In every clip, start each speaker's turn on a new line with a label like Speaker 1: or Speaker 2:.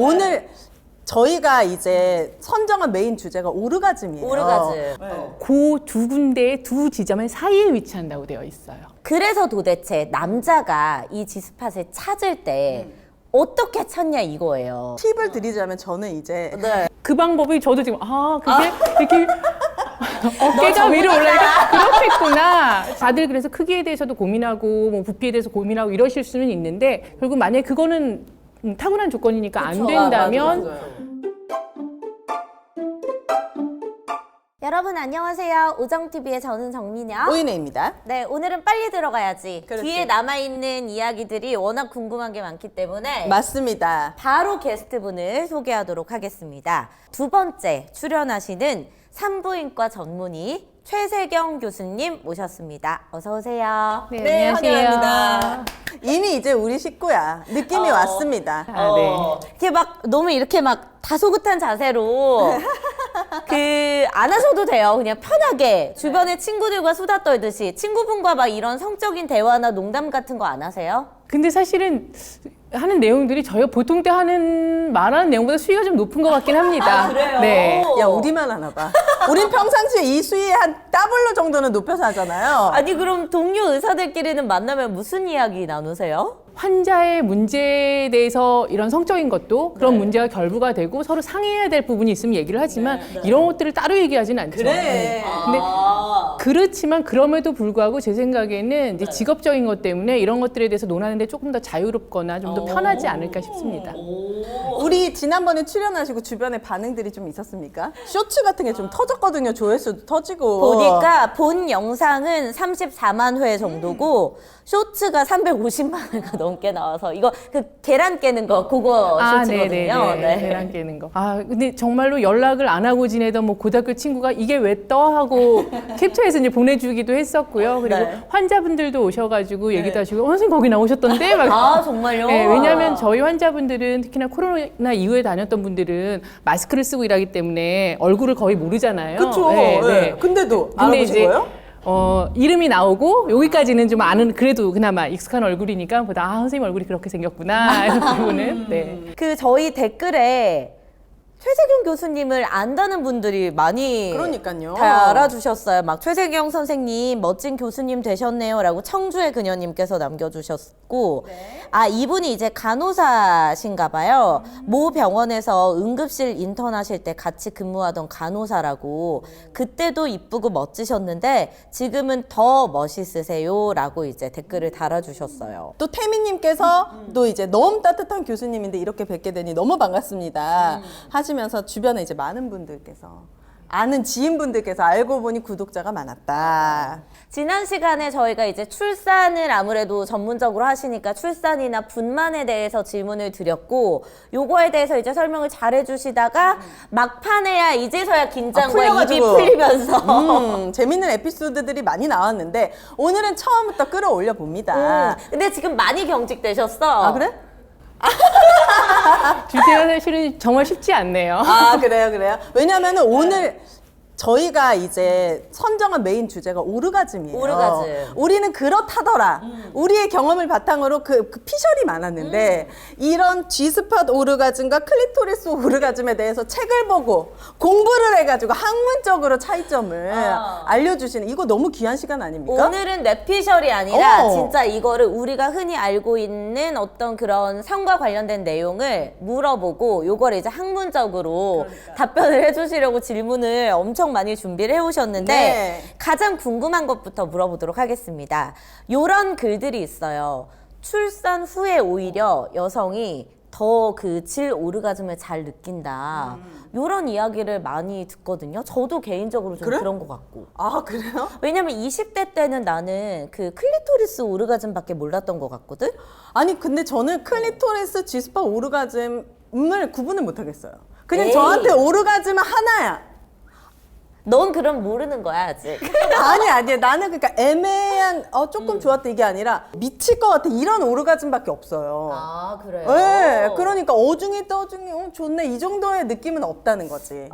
Speaker 1: 오늘 저희가 이제 선정한 메인 주제가 오르가즘이에요.
Speaker 2: 오르가즘.
Speaker 3: 그 두 군데의 두 지점의 사이에 위치한다고 되어 있어요.
Speaker 2: 그래서 도대체 남자가 이 G스팟을 찾을 때 어떻게 찾냐 이거예요.
Speaker 1: 팁을 드리자면 저는 이제
Speaker 2: 네.
Speaker 3: 그 방법이 저도 지금 그게 이렇게 어깨가 위로 올라니까 그렇겠구나. 다들 그래서 크기에 대해서도 고민하고 뭐 부피에 대해서 고민하고 이러실 수는 있는데 결국 만약에 그거는 타고난 조건이니까 안 된다면
Speaker 2: 여러분 안녕하세요. 우정TV의 저는 정민영.
Speaker 1: 오인혜입니다.
Speaker 2: 네, 오늘은 빨리 들어가야지.
Speaker 1: 그렇죠.
Speaker 2: 뒤에 남아있는 이야기들이 워낙 궁금한 게 많기 때문에
Speaker 1: 맞습니다.
Speaker 2: 바로 게스트분을 소개하도록 하겠습니다. 두 번째 출연하시는 산부인과 전문의 최세경 교수님 모셨습니다. 어서 오세요.
Speaker 3: 네, 안녕하세요.
Speaker 1: 환영합니다. 이미 이제 우리 식구야. 느낌이 왔습니다.
Speaker 3: 네.
Speaker 2: 이렇게 막 너무 이렇게 막 다소곳한 자세로 안 하셔도 돼요. 그냥 편하게 주변에 친구들과 수다 떨듯이 친구분과 막 이런 성적인 대화나 농담 같은 거 안 하세요?
Speaker 3: 근데 사실은 하는 내용들이 저희가 보통 때 말하는 내용보다 수위가 좀 높은 것 같긴 합니다.
Speaker 2: 그래요?
Speaker 3: 네.
Speaker 1: 야, 우리만 하나 봐. 우린 평상시에 이 수위의 한 더블로 정도는 높여서 하잖아요.
Speaker 2: 아니 그럼 동료 의사들끼리는 만나면 무슨 이야기 나누세요?
Speaker 3: 환자의 문제에 대해서 이런 성적인 것도 그런 문제가 결부가 되고 서로 상의해야 될 부분이 있으면 얘기를 하지만 이런 것들을 따로 얘기하지는 않죠. 네. 근데 그렇지만 그럼에도 불구하고 제 생각에는 이제 직업적인 것 때문에 이런 것들에 대해서 논하는데 조금 더 자유롭거나 좀 더 편하지 않을까 싶습니다.
Speaker 1: 우리 지난번에 출연하시고 주변에 반응들이 좀 있었습니까? 쇼츠 같은 게 좀 터졌거든요. 조회수도 터지고.
Speaker 2: 보니까 본 영상은 34만 회 정도고 쇼츠가 350만 회가 넘게 나와서 이거 계란 깨는 거 그거 쇼츠거든요.
Speaker 3: 네네네. 계란 깨는 거. 근데 정말로 연락을 안 하고 지내던 뭐 고등학교 친구가 이게 왜 떠? 하고 캡처해서 이제 보내주기도 했었고요. 그리고
Speaker 2: 네.
Speaker 3: 환자분들도 오셔가지고 얘기도 하시고 선생님 거기 나오셨던데? 막
Speaker 2: 정말요?
Speaker 3: 네, 왜냐하면 저희 환자분들은 특히나 코로나 이후에 다녔던 분들은 마스크를 쓰고 일하기 때문에 얼굴을 거의 모르잖아요.
Speaker 1: 그쵸.
Speaker 3: 네,
Speaker 1: 네.
Speaker 3: 네.
Speaker 1: 근데도
Speaker 3: 근데
Speaker 1: 알아보신
Speaker 3: 이제
Speaker 1: 거예요?
Speaker 3: 이름이 나오고 여기까지는 좀 아는 그래도 그나마 익숙한 얼굴이니까 보다 선생님 얼굴이 그렇게 생겼구나 이런 부분은 네.
Speaker 2: 저희 댓글에 최세경 교수님을 안다는 분들이 많이
Speaker 1: 그러니까요.
Speaker 2: 달아주셨어요. 막 최세경 선생님 멋진 교수님 되셨네요 라고 청주의 그녀님께서 남겨주셨고 이분이 이제 간호사신가 봐요. 모 병원에서 응급실 인턴하실 때 같이 근무하던 간호사라고 그때도 이쁘고 멋지셨는데 지금은 더 멋있으세요 라고 이제 댓글을 달아주셨어요.
Speaker 1: 또 태미님께서 또 이제 너무 따뜻한 교수님인데 이렇게 뵙게 되니 너무 반갑습니다. 하시면서 주변에 이제 많은 분들께서 아는 지인분들께서 알고 보니 구독자가 많았다.
Speaker 2: 지난 시간에 저희가 이제 출산을 아무래도 전문적으로 하시니까 출산이나 분만에 대해서 질문을 드렸고 요거에 대해서 이제 설명을 잘 해주시다가 막판에야 이제서야 긴장과 입이
Speaker 1: 풀려가지고.
Speaker 2: 풀리면서
Speaker 1: 재밌는 에피소드들이 많이 나왔는데 오늘은 처음부터 끌어올려 봅니다.
Speaker 2: 근데 지금 많이 경직되셨어.
Speaker 1: 그래?
Speaker 3: 주제가 사실은 정말 쉽지 않네요.
Speaker 1: 그래요. 왜냐면은 오늘 저희가 이제 선정한 메인 주제가 오르가즘이에요.
Speaker 2: 오르가즘.
Speaker 1: 우리는 그렇다더라. 우리의 경험을 바탕으로 그 피셜이 많았는데 이런 G스팟 오르가즘과 클리토리스 오르가즘에 대해서 책을 보고 공부를 해가지고 학문적으로 차이점을 알려주시는 이거 너무 귀한 시간 아닙니까?
Speaker 2: 오늘은 뇌피셜이 아니라
Speaker 1: 어.
Speaker 2: 진짜 이거를 우리가 흔히 알고 있는 어떤 그런 성과 관련된 내용을 물어보고 요걸 이제 학문적으로 답변을 해주시려고 질문을 엄청 많이 준비를 해오셨는데
Speaker 1: 네.
Speaker 2: 가장 궁금한 것부터 물어보도록 하겠습니다. 요런 글들이 있어요. 출산 후에 오히려 여성이 더 그 질 오르가즘을 잘 느낀다. 요런 이야기를 많이 듣거든요. 저도 개인적으로 좀
Speaker 1: 그래?
Speaker 2: 그런 것 같고.
Speaker 1: 그래요?
Speaker 2: 왜냐면 20대 때는 나는 그 클리토리스 오르가즘밖에 몰랐던 것 같거든?
Speaker 1: 아니 근데 저는 클리토리스 G스팟 오르가즘을 구분을 못 하겠어요. 그냥
Speaker 2: 에이.
Speaker 1: 저한테 오르가즘은 하나야.
Speaker 2: 넌 그럼 모르는 거야 아직.
Speaker 1: 아니 나는 그러니까 애매한 조금 좋았다 이게 아니라 미칠 것 같아 이런 오르가즘밖에 없어요.
Speaker 2: 아 그래요?
Speaker 1: 네, 그러니까 어중이 떠중이 좋네 이 정도의 느낌은 없다는 거지.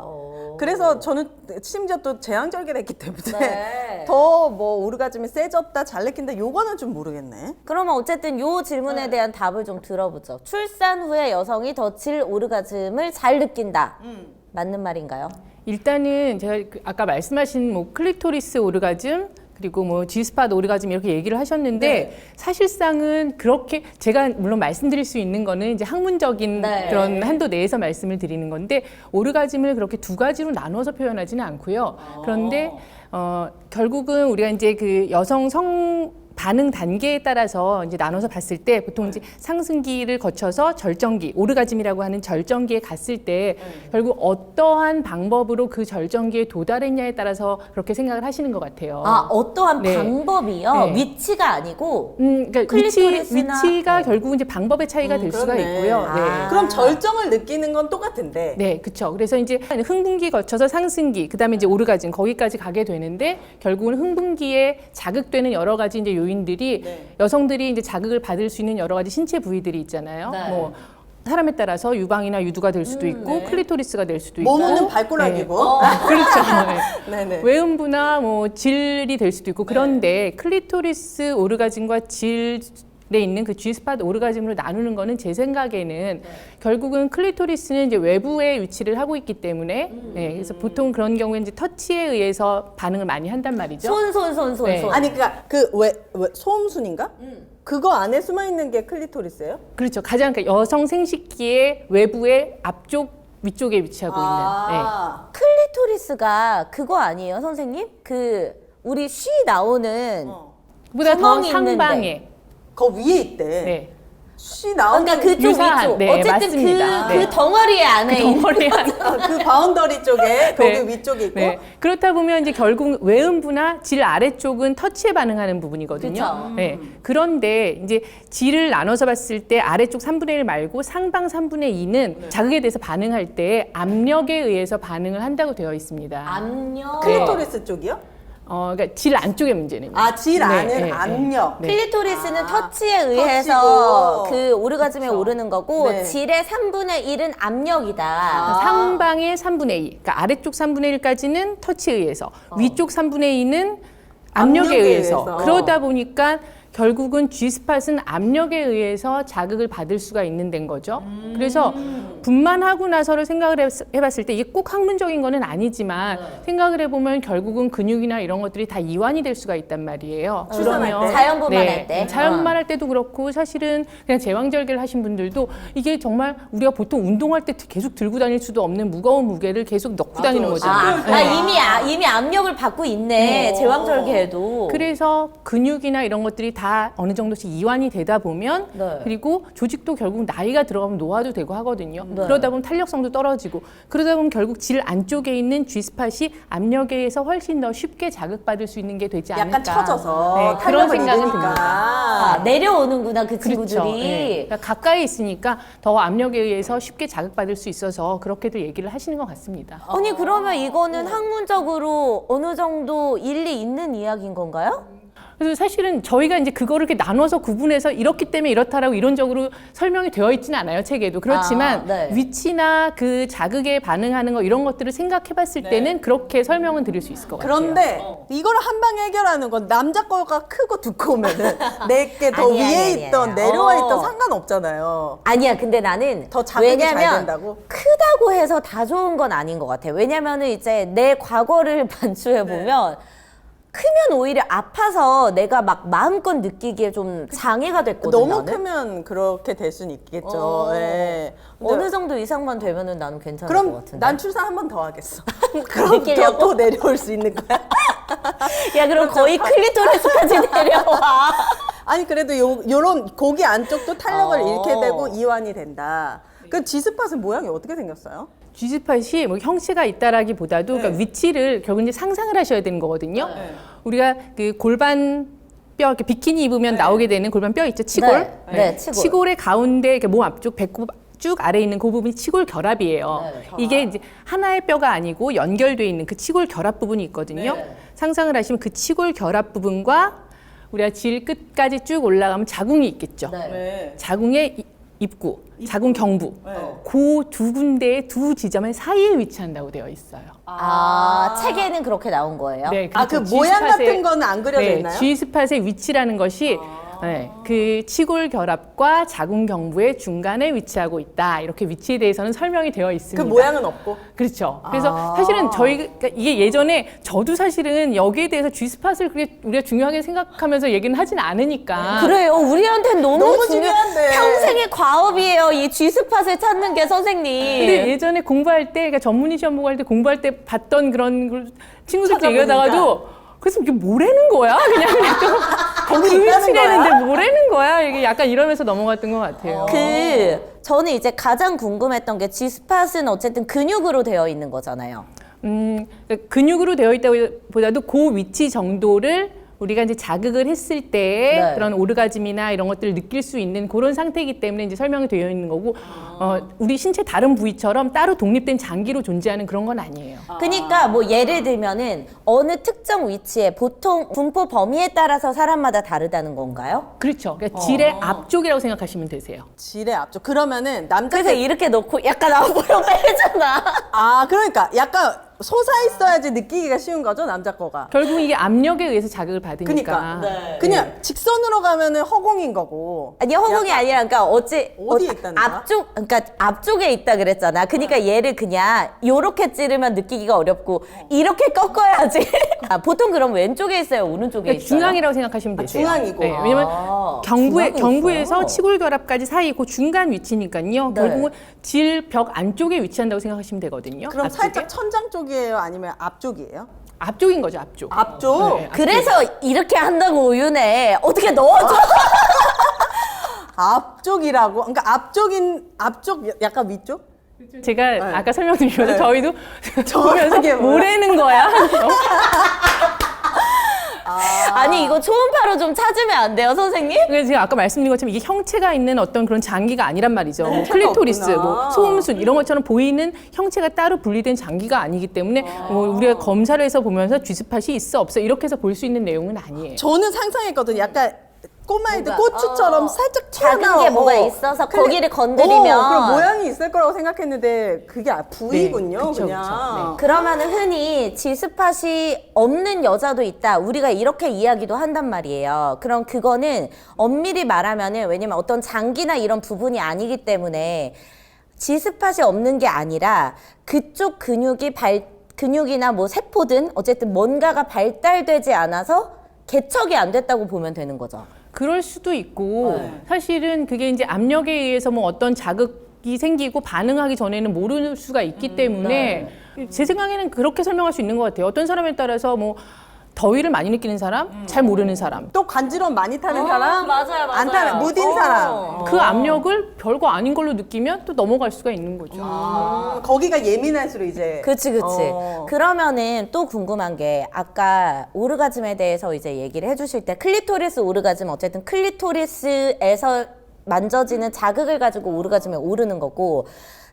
Speaker 1: 그래서 저는 심지어 또 제왕절개를 했기 때문에
Speaker 2: 네.
Speaker 1: 더 뭐 오르가즘이 세졌다 잘 느낀다 요거는 좀 모르겠네.
Speaker 2: 그러면 어쨌든 요 질문에 대한 답을 좀 들어보죠. 출산 후에 여성이 더 질 오르가즘을 잘 느낀다. 맞는 말인가요?
Speaker 3: 일단은 제가 아까 말씀하신 뭐 클리토리스 오르가즘 그리고 뭐 G스팟 오르가즘 이렇게 얘기를 하셨는데
Speaker 1: 네.
Speaker 3: 사실상은 그렇게 제가 물론 말씀드릴 수 있는 거는 이제 학문적인
Speaker 2: 네.
Speaker 3: 그런 한도 내에서 말씀을 드리는 건데 오르가즘을 그렇게 두 가지로 나눠서 표현하지는 않고요. 그런데 결국은 우리가 이제 그 여성 성 반응 단계에 따라서 이제 나눠서 봤을 때 보통 이제 상승기를 거쳐서 절정기, 오르가즘이라고 하는 절정기에 갔을 때 결국 어떠한 방법으로 그 절정기에 도달했냐에 따라서 그렇게 생각을 하시는 것 같아요.
Speaker 2: 아 어떠한
Speaker 3: 네.
Speaker 2: 방법이요?
Speaker 3: 네.
Speaker 2: 위치가 아니고
Speaker 3: 그러니까
Speaker 2: 클리토리스나-
Speaker 3: 위치가 결국은 이제 방법의 차이가 될 수가
Speaker 1: 그렇네.
Speaker 3: 있고요. 네.
Speaker 2: 아.
Speaker 1: 그럼 절정을 느끼는 건 똑같은데.
Speaker 3: 네, 그렇죠. 그래서 이제 흥분기 거쳐서 상승기, 그다음에 이제 오르가즘 거기까지 가게 되는데 결국은 흥분기에 자극되는 여러 가지 이제 요인들이
Speaker 1: 네.
Speaker 3: 여성들이 이제 자극을 받을 수 있는 여러 가지 신체 부위들이 있잖아요.
Speaker 2: 네.
Speaker 3: 뭐 사람에 따라서 유방이나 유두가 될 수도 있고
Speaker 1: 네.
Speaker 3: 클리토리스가 될 수도 있고
Speaker 1: 몸은 발가락이고.
Speaker 3: 그렇죠. 네.
Speaker 1: 네네.
Speaker 3: 외음부나 뭐 질이 될 수도 있고 그런데 클리토리스 오르가즘과 질에 있는 그 G스팟 오르가즘으로 나누는 거는 제 생각에는 결국은 클리토리스는 이제 외부에 위치를 하고 있기 때문에 네, 그래서 보통 그런 경우에 이제 터치에 의해서 반응을 많이 한단 말이죠.
Speaker 2: 손.
Speaker 3: 네.
Speaker 1: 아니 그러니까 그 왜 소음순인가? 그거 안에 숨어 있는 게 클리토리스예요?
Speaker 3: 그렇죠. 가장 그러니까 여성 생식기의 외부의 앞쪽 위쪽에 위치하고
Speaker 1: 아.
Speaker 2: 클리토리스가 그거 아니에요, 선생님? 그 우리 쉬 나오는
Speaker 3: 있는 보다 더
Speaker 2: 구멍이
Speaker 3: 상방에
Speaker 1: 거 위에 있대.
Speaker 3: 네.
Speaker 1: 쉬 나오는
Speaker 2: 그러니까 그쪽
Speaker 3: 유사한,
Speaker 2: 위쪽.
Speaker 3: 네,
Speaker 2: 어쨌든
Speaker 3: 맞습니다.
Speaker 2: 그
Speaker 3: 네.
Speaker 2: 덩어리 안에 있는
Speaker 3: 덩어리 안에
Speaker 1: 그 바운더리 쪽에 거기
Speaker 3: 네.
Speaker 1: 위쪽에 있고.
Speaker 3: 네. 그렇다 보면 이제 결국 외음부나 질 아래쪽은 터치에 반응하는 부분이거든요.
Speaker 2: 그쵸.
Speaker 3: 네. 그런데 이제 질을 나눠서 봤을 때 아래쪽 3분의 1 말고 상방 3분의 2는 자극에 대해서 반응할 때 압력에 의해서 반응을 한다고 되어 있습니다.
Speaker 2: 압력.
Speaker 1: 클리토리스 쪽이요?
Speaker 3: 그러니까 질 안쪽의 문제는.
Speaker 1: 질 안은
Speaker 3: 네, 네,
Speaker 1: 압력.
Speaker 3: 네.
Speaker 2: 클리토리스는 터치에 의해서
Speaker 1: 터치고.
Speaker 2: 그 오르가즘에 오르는 거고
Speaker 1: 네.
Speaker 2: 질의 3분의 1은 압력이다.
Speaker 3: 상방의 3분의 2, 그러니까 아래쪽 3분의 1까지는 터치에 의해서, 위쪽 3분의 2는 압력에
Speaker 1: 압력에
Speaker 3: 의해서.
Speaker 1: 의해서.
Speaker 3: 그러다 보니까 결국은 G스팟은 압력에 의해서 자극을 받을 수가 있는 데인 거죠. 그래서 분만하고 나서를 생각을 해봤을 때 이게 꼭 학문적인 거는 아니지만 생각을 해보면 결국은 근육이나 이런 것들이 다 이완이 될 수가 있단 말이에요.
Speaker 1: 출산할 때?
Speaker 2: 자연분만할 때?
Speaker 3: 자연분만할 때도 그렇고 사실은 그냥 제왕절개를 하신 분들도 이게 정말 우리가 보통 운동할 때 계속 들고 다닐 수도 없는 무거운 무게를 계속 넣고 다니는 거잖아요.
Speaker 2: 이미 압력을 받고 있네. 제왕절개에도.
Speaker 3: 그래서 근육이나 이런 것들이 다 어느 정도씩 이완이 되다 보면
Speaker 2: 네.
Speaker 3: 그리고 조직도 결국 나이가 들어가면 노화도 되고 하거든요. 그러다 보면 탄력성도 떨어지고 그러다 보면 결국 질 안쪽에 있는 G스팟이 압력에 의해서 훨씬 더 쉽게 자극받을 수 있는 게 되지 않을까.
Speaker 1: 약간 처져서
Speaker 3: 네, 그런
Speaker 1: 탄력을
Speaker 3: 생각은
Speaker 1: 잃으니까.
Speaker 3: 듭니다.
Speaker 2: 내려오는구나 그
Speaker 3: 그렇죠.
Speaker 2: 친구들이.
Speaker 3: 네. 그러니까 가까이 있으니까 더 압력에 의해서 쉽게 자극받을 수 있어서 그렇게들 얘기를 하시는 것 같습니다.
Speaker 2: 아니 그러면 이거는 학문적으로 어느 정도 일리 있는 이야기인 건가요?
Speaker 3: 그래서 사실은 저희가 이제 그거를 이렇게 나눠서 구분해서 이렇기 때문에 이렇다라고 이론적으로 설명이 되어 있지는 않아요, 책에도. 그렇지만
Speaker 2: 네.
Speaker 3: 위치나 그 자극에 반응하는 거 이런 것들을 생각해 봤을 때는 그렇게 설명은 드릴 수 있을 것 같아요.
Speaker 1: 그런데 이걸 한 방에 해결하는 건 남자 거가 크고 두꺼우면은 내게 더
Speaker 2: 아니야,
Speaker 1: 위에
Speaker 2: 아니야,
Speaker 1: 있던
Speaker 2: 아니야.
Speaker 1: 내려와 있던 상관없잖아요.
Speaker 2: 아니야, 근데 나는
Speaker 1: 더 자극이 잘
Speaker 2: 왜냐면
Speaker 1: 된다고?
Speaker 2: 크다고 해서 다 좋은 건 아닌 것 같아. 왜냐면은 이제 내 과거를 반추해 보면 크면 오히려 아파서 내가 막 마음껏 느끼기에 좀 장애가 됐거든.
Speaker 1: 너무
Speaker 2: 나는.
Speaker 1: 크면 그렇게 될 수는 있겠죠. 예. 근데
Speaker 2: 어느 정도 이상만 되면은 나는 괜찮을 것
Speaker 1: 그럼
Speaker 2: 같은데.
Speaker 1: 난 출산 한 번 더 하겠어. 그럼
Speaker 2: 느끼려고?
Speaker 1: 또 내려올 수 있는 거야?
Speaker 2: 야 그럼 거의 클리토리스까지 내려와.
Speaker 1: 아니 그래도 요런 고기 안쪽도 탄력을
Speaker 2: 어.
Speaker 1: 잃게 되고 이완이 된다. 그 G스팟은 모양이 어떻게 생겼어요?
Speaker 3: G스팟이 뭐 형체가 있다라기보다도 그러니까 위치를 결국 이제 상상을 하셔야 되는 거거든요. 우리가 그 골반 뼈 이렇게 비키니 입으면 나오게 되는 골반 뼈 있죠, 치골.
Speaker 2: 네, 치골.
Speaker 3: 치골의 가운데 이렇게 몸 앞쪽 배꼽 쭉 아래에 있는 그 부분이 치골 결합이에요. 이게 이제 하나의 뼈가 아니고 연결돼 있는 그 치골 결합 부분이 있거든요. 상상을 하시면 그 치골 결합 부분과 우리가 질 끝까지 쭉 올라가면 자궁이 있겠죠.
Speaker 1: 네.
Speaker 3: 자궁의 입구, 자궁 경부, 그 두 군데의 두 지점의 사이에 위치한다고 되어 있어요.
Speaker 2: 책에는 그렇게 나온 거예요?
Speaker 3: 네,
Speaker 1: 아, 그
Speaker 3: 그렇죠.
Speaker 1: 모양
Speaker 3: G스팟의-
Speaker 1: 같은 거는 안 그려져
Speaker 3: 네,
Speaker 1: 있나요?
Speaker 3: G스팟의 위치라는 것이 네, 그 치골 결합과 자궁 경부의 중간에 위치하고 있다. 이렇게 위치에 대해서는 설명이 되어 있습니다.
Speaker 1: 그 모양은 없고.
Speaker 3: 그렇죠. 그래서 사실은 그러니까 이게 예전에 저도 사실은 여기에 대해서 G스팟을 그렇게 우리가 중요하게 생각하면서 얘기는 하진 않으니까.
Speaker 2: 그래요. 우리한테는 너무
Speaker 1: 중요한데.
Speaker 2: 평생의 과업이에요. 이 G스팟을 찾는 게 선생님.
Speaker 3: 근데 예전에 공부할 때, 그러니까 전문의 시험 보고 할 때 공부할 때 봤던 그런 걸 친구들도
Speaker 1: 찾아보니까.
Speaker 3: 얘기하다가도 그래서 이게 뭐라는 거야? 그냥 또
Speaker 1: 거기
Speaker 3: 그
Speaker 1: 있다는
Speaker 3: 위치라는데 뭐라는 거야? 이게 약간 이러면서 넘어갔던 것 같아요.
Speaker 2: 저는 이제 가장 궁금했던 게 G스팟은 어쨌든 근육으로 되어 있는 거잖아요.
Speaker 3: 그러니까 근육으로 되어 있다기보다도 그 위치 정도를 우리가 이제 자극을 했을 때
Speaker 2: 네.
Speaker 3: 그런 오르가즘이나 이런 것들을 느낄 수 있는 그런 상태이기 때문에 이제 설명이 되어 있는 거고 우리 신체 다른 부위처럼 따로 독립된 장기로 존재하는 그런 건 아니에요.
Speaker 2: 그러니까 뭐 예를 들면은 어느 특정 위치에 보통 분포 범위에 따라서 사람마다 다르다는 건가요?
Speaker 3: 그렇죠. 그러니까 질의 앞쪽이라고 생각하시면 되세요.
Speaker 1: 질의 앞쪽. 그러면은 남자
Speaker 2: 그래서 이렇게 놓고 약간 앞으로 빼잖아.
Speaker 1: 아, 그러니까 약간 솟아 있어야지 느끼기가 쉬운 거죠, 남자 거가.
Speaker 3: 결국 이게 압력에 의해서 자극을 받으니까.
Speaker 1: 그러니까 그냥 직선으로 가면은 허공인 거고.
Speaker 2: 아니 허공이 아니라 그러니까
Speaker 1: 어디에 있다는 거야?
Speaker 2: 앞쪽 그러니까 앞쪽에 있다 그랬잖아. 그러니까 얘를 그냥 요렇게 찌르면 느끼기가 어렵고 이렇게 꺾어야지. 보통 그럼 왼쪽에 있어요, 오른쪽에
Speaker 3: 그러니까
Speaker 2: 있어요?
Speaker 3: 중앙이라고 생각하시면 되세요.
Speaker 1: 중앙이고.
Speaker 3: 네, 왜냐면
Speaker 2: 중앙에
Speaker 3: 경부에서
Speaker 2: 있어요?
Speaker 3: 치골 결합까지 사이 그 중간 위치니까요.
Speaker 2: 네.
Speaker 3: 결국은 질 벽 안쪽에 위치한다고 생각하시면 되거든요.
Speaker 1: 그럼
Speaker 3: 앞쪽에.
Speaker 1: 살짝 천장 쪽이에요? 아니면 앞쪽이에요?
Speaker 3: 앞쪽인 거죠, 앞쪽.
Speaker 1: 앞쪽?
Speaker 3: 네, 앞쪽.
Speaker 2: 그래서 이렇게 한다고 우윤해. 어떻게 넣어줘?
Speaker 1: 앞쪽이라고? 그러니까 앞쪽 약간 위쪽?
Speaker 3: 제가 아까 설명드린 거죠. 저희도
Speaker 1: 정확하게
Speaker 3: 보면서 뭐라는 거야?
Speaker 2: 아니 이거 초음파로 좀 찾으면 안 돼요, 선생님?
Speaker 3: 그래서 제가 아까 말씀드린 것처럼 이게 형체가 있는 어떤 그런 장기가 아니란 말이죠. 뭐
Speaker 1: 형체가
Speaker 3: 클리토리스,
Speaker 1: 없구나.
Speaker 3: 뭐 소음순 이런 것처럼 보이는 형체가 따로 분리된 장기가 아니기 때문에 뭐 우리가 검사를 해서 보면서 G스팟이 있어 없어 이렇게 해서 볼 수 있는 내용은 아니에요.
Speaker 1: 저는 상상했거든요. 약간 꼬마애들
Speaker 2: 뭐가,
Speaker 1: 고추처럼 살짝
Speaker 2: 작은
Speaker 1: 튀어나와.
Speaker 2: 게 뭐가 있어서 거기를 건드리면.
Speaker 1: 그런 모양이 있을 거라고 생각했는데 그게 부위군요,
Speaker 3: 네, 그쵸,
Speaker 1: 그냥.
Speaker 3: 그쵸.
Speaker 2: 그러면은 흔히 G스팟이 없는 여자도 있다. 우리가 이렇게 이야기도 한단 말이에요. 그럼 그거는 엄밀히 말하면은 왜냐면 어떤 장기나 이런 부분이 아니기 때문에 G스팟이 없는 게 아니라 그쪽 근육이나 뭐 세포든 어쨌든 뭔가가 발달되지 않아서 개척이 안 됐다고 보면 되는 거죠.
Speaker 3: 그럴 수도 있고 사실은 그게 이제 압력에 의해서 뭐 어떤 자극이 생기고 반응하기 전에는 모를 수가 있기 때문에 제 생각에는 그렇게 설명할 수 있는 것 같아요. 어떤 사람에 따라서 뭐 더위를 많이 느끼는 사람, 잘 모르는 사람,
Speaker 1: 또 간지럼 많이 타는 사람,
Speaker 2: 맞아요.
Speaker 1: 안 타는 무딘 사람.
Speaker 3: 그 압력을 별거 아닌 걸로 느끼면 또 넘어갈 수가 있는 거죠.
Speaker 1: 거기가 예민할수록 이제.
Speaker 2: 그치.
Speaker 1: 어.
Speaker 2: 그러면은 또 궁금한 게 아까 오르가즘에 대해서 이제 얘기를 해주실 때 클리토리스 오르가즘 어쨌든 클리토리스에서 만져지는 자극을 가지고 오르가즘에 오르는 거고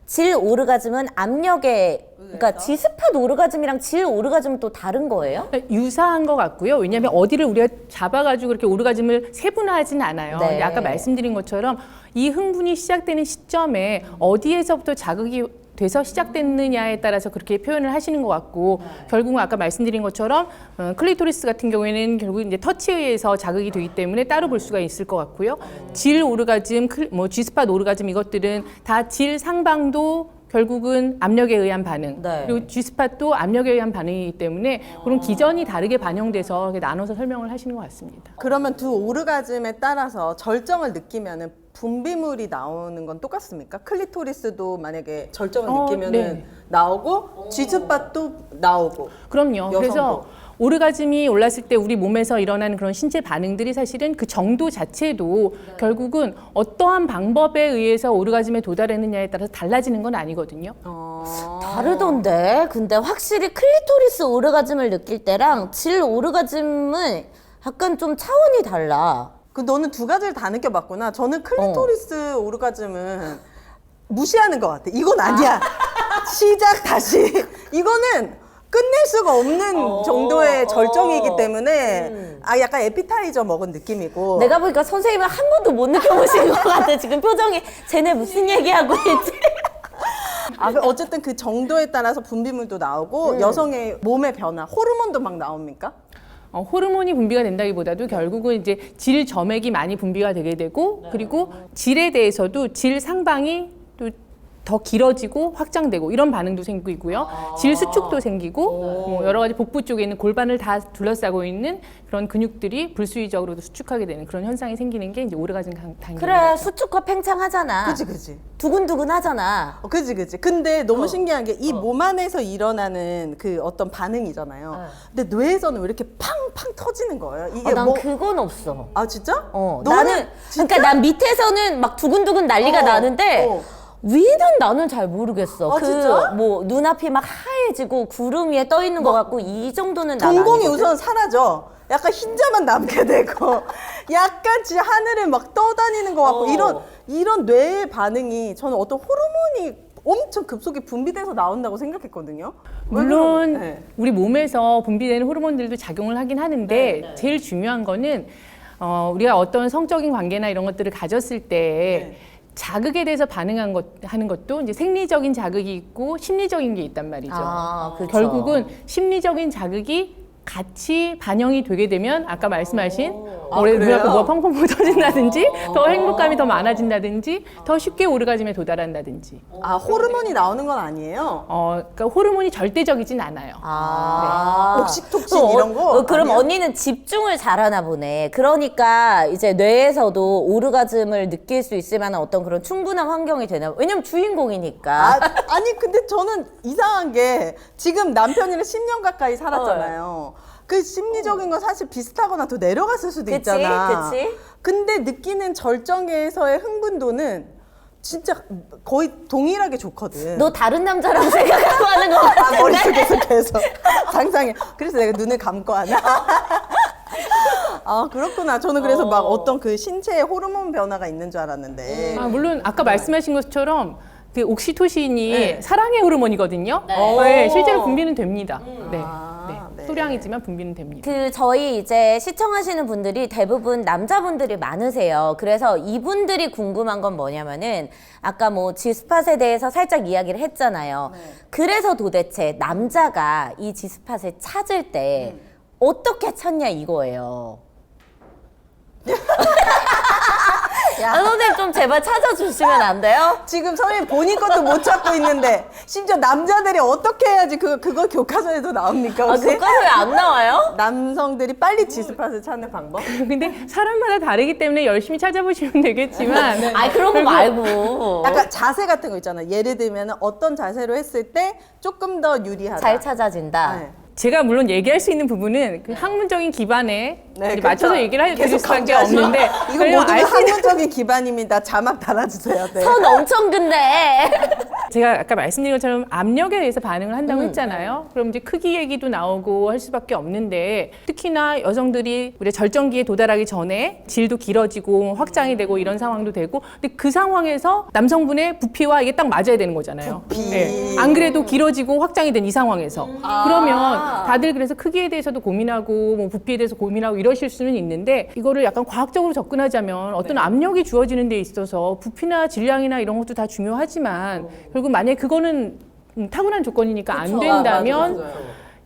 Speaker 2: 질 오르가즘은 압력에 그러니까 G스팟 오르가즘이랑 질 오르가즘은 또 다른 거예요?
Speaker 3: 유사한 것 같고요. 왜냐하면 어디를 우리가 잡아가지고 그렇게 오르가즘을 세분화하진 않아요.
Speaker 2: 네.
Speaker 3: 근데 아까 말씀드린 것처럼 이 흥분이 시작되는 시점에 어디에서부터 자극이 돼서 시작됐느냐에 따라서 그렇게 표현을 하시는 것 같고 결국은 아까 말씀드린 것처럼 클리토리스 같은 경우에는 결국 이제 터치에 의해서 자극이 되기 때문에 따로 볼 수가 있을 것 같고요. 질 오르가즘, 뭐 G스팟 오르가즘 이것들은 다 질 상방도 결국은 압력에 의한 반응
Speaker 2: 네.
Speaker 3: 그리고 G스팟도 압력에 의한 반응이기 때문에 그런 기전이 다르게 반영돼서 이렇게 나눠서 설명을 하시는 것 같습니다.
Speaker 1: 그러면 두 오르가즘에 따라서 절정을 느끼면은 분비물이 나오는 건 똑같습니까? 클리토리스도 만약에 절정을 느끼면은
Speaker 3: 네.
Speaker 1: 나오고 G스팟도 나오고.
Speaker 3: 그럼요.
Speaker 1: 여성도.
Speaker 3: 그래서 오르가즘이 올랐을 때 우리 몸에서 일어나는 그런 신체 반응들이 사실은 그 정도 자체도 결국은 어떠한 방법에 의해서 오르가즘에 도달했느냐에 따라서 달라지는 건 아니거든요.
Speaker 2: 다르던데. 근데 확실히 클리토리스 오르가즘을 느낄 때랑 질 오르가즘은 약간 좀 차원이 달라.
Speaker 1: 그 너는 두 가지를 다 느껴봤구나. 저는 클리토리스 오르가즘은 무시하는 것 같아. 이건 아니야. 시작 다시. 이거는 끝낼 수가 없는 정도의 절정이기 때문에 약간 에피타이저 먹은 느낌이고.
Speaker 2: 내가 보니까 선생님은 한 번도 못 느껴보신 것 같아. 지금 표정이 쟤네 무슨 얘기하고 있지?
Speaker 1: 어쨌든 그 정도에 따라서 분비물도 나오고 여성의 몸의 변화, 호르몬도 막 나옵니까?
Speaker 3: 호르몬이 분비가 된다기보다도 결국은 이제 질 점액이 많이 분비가 되게 되고 그리고 질에 대해서도 질 상방이 또 더 길어지고 확장되고 이런 반응도 생기고요. 질 수축도 생기고 여러 가지 복부 쪽에 있는 골반을 다 둘러싸고 있는 그런 근육들이 불수의적으로도 수축하게 되는 그런 현상이 생기는 게 이제 오르가즘 단계.
Speaker 2: 그래, 수축과 팽창하잖아.
Speaker 1: 그치.
Speaker 2: 두근두근 하잖아.
Speaker 1: 그치. 근데 너무 신기한 게 이 몸 안에서 일어나는 그 어떤 반응이잖아요. 근데 뇌에서는 왜 이렇게 팡팡 터지는 거예요? 이게
Speaker 2: 난 그건 없어.
Speaker 1: 아, 진짜?
Speaker 2: 나는
Speaker 1: 진짜?
Speaker 2: 그러니까 난 밑에서는 막 두근두근 난리가 나는데 위는 나는 잘 모르겠어.
Speaker 1: 진짜?
Speaker 2: 뭐 눈앞이 막 하얘지고 구름 위에 떠 있는 것 같고 이 정도는 난
Speaker 1: 동공이
Speaker 2: 아니거든.
Speaker 1: 우선 사라져. 약간 흰자만 남게 되고 약간 진짜 하늘을 막 떠다니는 것 같고 이런 뇌의 반응이 저는 어떤 호르몬이 엄청 급속히 분비돼서 나온다고 생각했거든요.
Speaker 3: 물론
Speaker 1: 네.
Speaker 3: 우리 몸에서 분비되는 호르몬들도 작용을 하긴 하는데 제일 중요한 거는 우리가 어떤 성적인 관계나 이런 것들을 가졌을 때 자극에 대해서 하는 것도 이제 생리적인 자극이 있고 심리적인 게 있단 말이죠.
Speaker 2: 그쵸.
Speaker 3: 결국은 심리적인 자극이 같이 반영이 되게 되면 아까 말씀하신
Speaker 1: 그래요?
Speaker 3: 눈앞에 뭐가 펑펑 터진다든지 더 행복감이 더 많아진다든지 더 쉽게 오르가즘에 도달한다든지
Speaker 1: 호르몬이 나오는 건 아니에요?
Speaker 3: 그러니까 호르몬이 절대적이진 않아요.
Speaker 1: 옥시톡신 이런 거?
Speaker 2: 그럼
Speaker 1: 아니야?
Speaker 2: 언니는 집중을 잘하나 보네. 그러니까 이제 뇌에서도 오르가즘을 느낄 수 있을 만한 어떤 그런 충분한 환경이 되나. 왜냐면 주인공이니까.
Speaker 1: 아니 근데 저는 이상한 게 지금 남편이랑 10년 가까이 살았잖아요. 그 심리적인 건 사실 비슷하거나 더 내려갔을 수도
Speaker 2: 그치,
Speaker 1: 있잖아.
Speaker 2: 그치.
Speaker 1: 근데 느끼는 절정에서의 흥분도는 진짜 거의 동일하게 좋거든.
Speaker 2: 너 다른 남자랑 생각하고 하는 거 같은데?
Speaker 1: 머릿속에서 계속 상상해. 그래서 내가 눈을 감고 하나? 그렇구나. 저는 그래서 막 어떤 그 신체의 호르몬 변화가 있는 줄 알았는데.
Speaker 3: 물론 아까 말씀하신 것처럼 그 옥시토신이
Speaker 1: 네.
Speaker 3: 사랑의 호르몬이거든요.
Speaker 2: 네.
Speaker 3: 실제로 분비는 됩니다. 네.
Speaker 1: 네.
Speaker 3: 소량이지만 분비는 됩니다.
Speaker 2: 저희 이제 시청하시는 분들이 대부분 남자분들이 많으세요. 그래서 이분들이 궁금한 건 뭐냐면은 아까 뭐 G스팟에 대해서 살짝 이야기를 했잖아요. 그래서 도대체 남자가 이 G스팟을 찾을 때 어떻게 찾냐 이거예요. 선생님 좀 제발 찾아주시면 안 돼요?
Speaker 1: 지금 선생님 본인 것도 못 찾고 있는데 심지어 남자들이 어떻게 해야지 그거 교과서에도 나옵니까 혹시?
Speaker 2: 교과서에 안 나와요?
Speaker 1: 남성들이 빨리 G스팟을 찾는 방법?
Speaker 3: 근데 사람마다 다르기 때문에 열심히 찾아보시면 되겠지만
Speaker 2: 그런 거 말고
Speaker 1: 약간 자세 같은 거 있잖아. 예를 들면 어떤 자세로 했을 때 조금 더 유리하다.
Speaker 2: 잘 찾아진다.
Speaker 1: 네.
Speaker 3: 제가 물론 얘기할 수 있는 부분은 그 학문적인 기반에 이제 맞춰서 얘기를 드릴
Speaker 1: 계속
Speaker 3: 수밖에
Speaker 1: 강조하지 마.
Speaker 3: 없는데
Speaker 1: 이거
Speaker 3: 왜냐면
Speaker 1: 모든
Speaker 3: 알
Speaker 1: 게
Speaker 3: 수 있는-
Speaker 1: 학문적인 기반입니다. 자막 달아주세요. 네.
Speaker 2: 손 엄청 근데.
Speaker 3: 제가 아까 말씀드린 것처럼 압력에 의해서 반응을 한다고 했잖아요. 그럼 이제 크기 얘기도 나오고 할 수밖에 없는데 특히나 여성들이 우리 절정기에 도달하기 전에 질도 길어지고 확장이 되고 이런 상황도 되고 근데 그 상황에서 남성분의 부피와 이게 딱 맞아야 되는 거잖아요. 네. 안 그래도 길어지고 확장이 된 이 상황에서 그러면 다들 그래서 크기에 대해서도 고민하고 뭐 부피에 대해서 고민하고 이러실 수는 있는데 이거를 약간 과학적으로 접근하자면 어떤 압력이 주어지는 데 있어서 부피나 질량이나 이런 것도 다 중요하지만 결국 만약에 그거는 타고난 조건이니까 안 된다면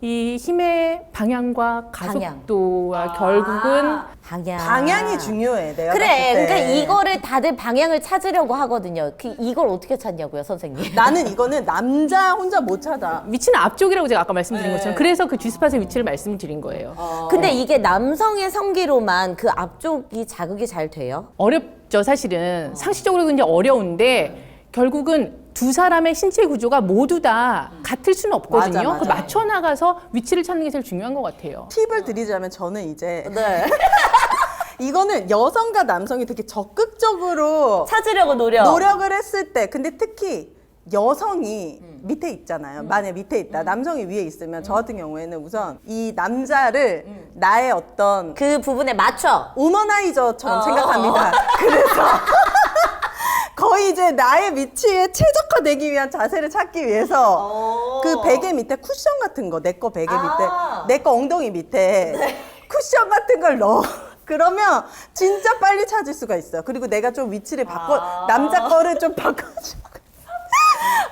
Speaker 3: 이 힘의 방향과 가속도와 결국은
Speaker 1: 방향이 중요해. 내가
Speaker 2: 그래,
Speaker 1: 봤을 때.
Speaker 2: 그러니까 이거를 다들 방향을 찾으려고 하거든요. 이걸 어떻게 찾냐고요, 선생님?
Speaker 1: 나는 이거는 남자 혼자 못 찾아.
Speaker 3: 위치는 앞쪽이라고 제가 아까 말씀드린 것처럼 그래서 그 G스팟의 위치를 말씀드린 거예요.
Speaker 2: 근데 이게 남성의 성기로만 그 앞쪽이 자극이 잘 돼요?
Speaker 3: 어렵죠, 사실은. 상식적으로 굉장히 어려운데 결국은 두 사람의 신체 구조가 모두 다 같을 수는 없거든요.
Speaker 1: 맞아.
Speaker 3: 그 맞춰 나가서 위치를 찾는 게 제일 중요한 것 같아요.
Speaker 1: 팁을 드리자면 저는 이제
Speaker 2: 네.
Speaker 1: 이거는 여성과 남성이 되게 적극적으로
Speaker 2: 찾으려고
Speaker 1: 노력을 했을 때 근데 특히 여성이 밑에 있잖아요. 만약 밑에 있다. 남성이 위에 있으면 저 같은 경우에는 우선 이 남자를 나의 어떤
Speaker 2: 그 부분에 맞춰.
Speaker 1: 우머나이저처럼 생각합니다. 그래서 거의 이제 나의 위치에 최적화되기 위한 자세를 찾기 위해서 그 베개 밑에 쿠션 같은 거, 내 거 베개 밑에, 내 거 엉덩이 밑에 쿠션 같은 걸 넣어. 그러면 진짜 빨리 찾을 수가 있어요. 그리고 내가 좀 위치를 남자 거를 좀 바꿔줘.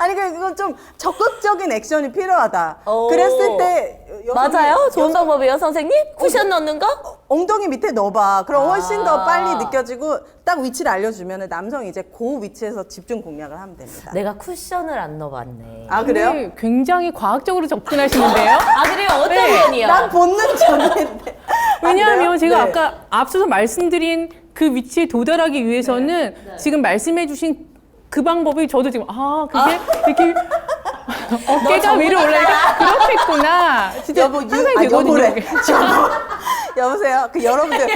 Speaker 1: 아니, 그건 좀 적극적인 액션이 필요하다. 그랬을 때
Speaker 2: 맞아요? 좋은 방법이에요, 선생님? 쿠션 넣는 거?
Speaker 1: 엉덩이 밑에 넣어봐. 그럼 훨씬 더 빨리 느껴지고 딱 위치를 알려주면 남성이 이제 그 위치에서 집중 공략을 하면 됩니다.
Speaker 2: 내가 쿠션을 안 넣어봤네.
Speaker 1: 아, 그래요?
Speaker 3: 네, 굉장히 과학적으로 접근하시는데요.
Speaker 2: 아, 그래요? 어떤 면이요?
Speaker 1: 난 본능적인데.
Speaker 3: 왜냐하면 제가
Speaker 1: 네.
Speaker 3: 아까 앞서서 말씀드린 그 위치에 도달하기 위해서는 지금 말씀해주신 그 방법이 저도 지금 그게 이렇게 어깨가 위로 올라니까 그렇겠구나. 진짜 상상이 되거든요.
Speaker 1: 여보세요. 그 여러분들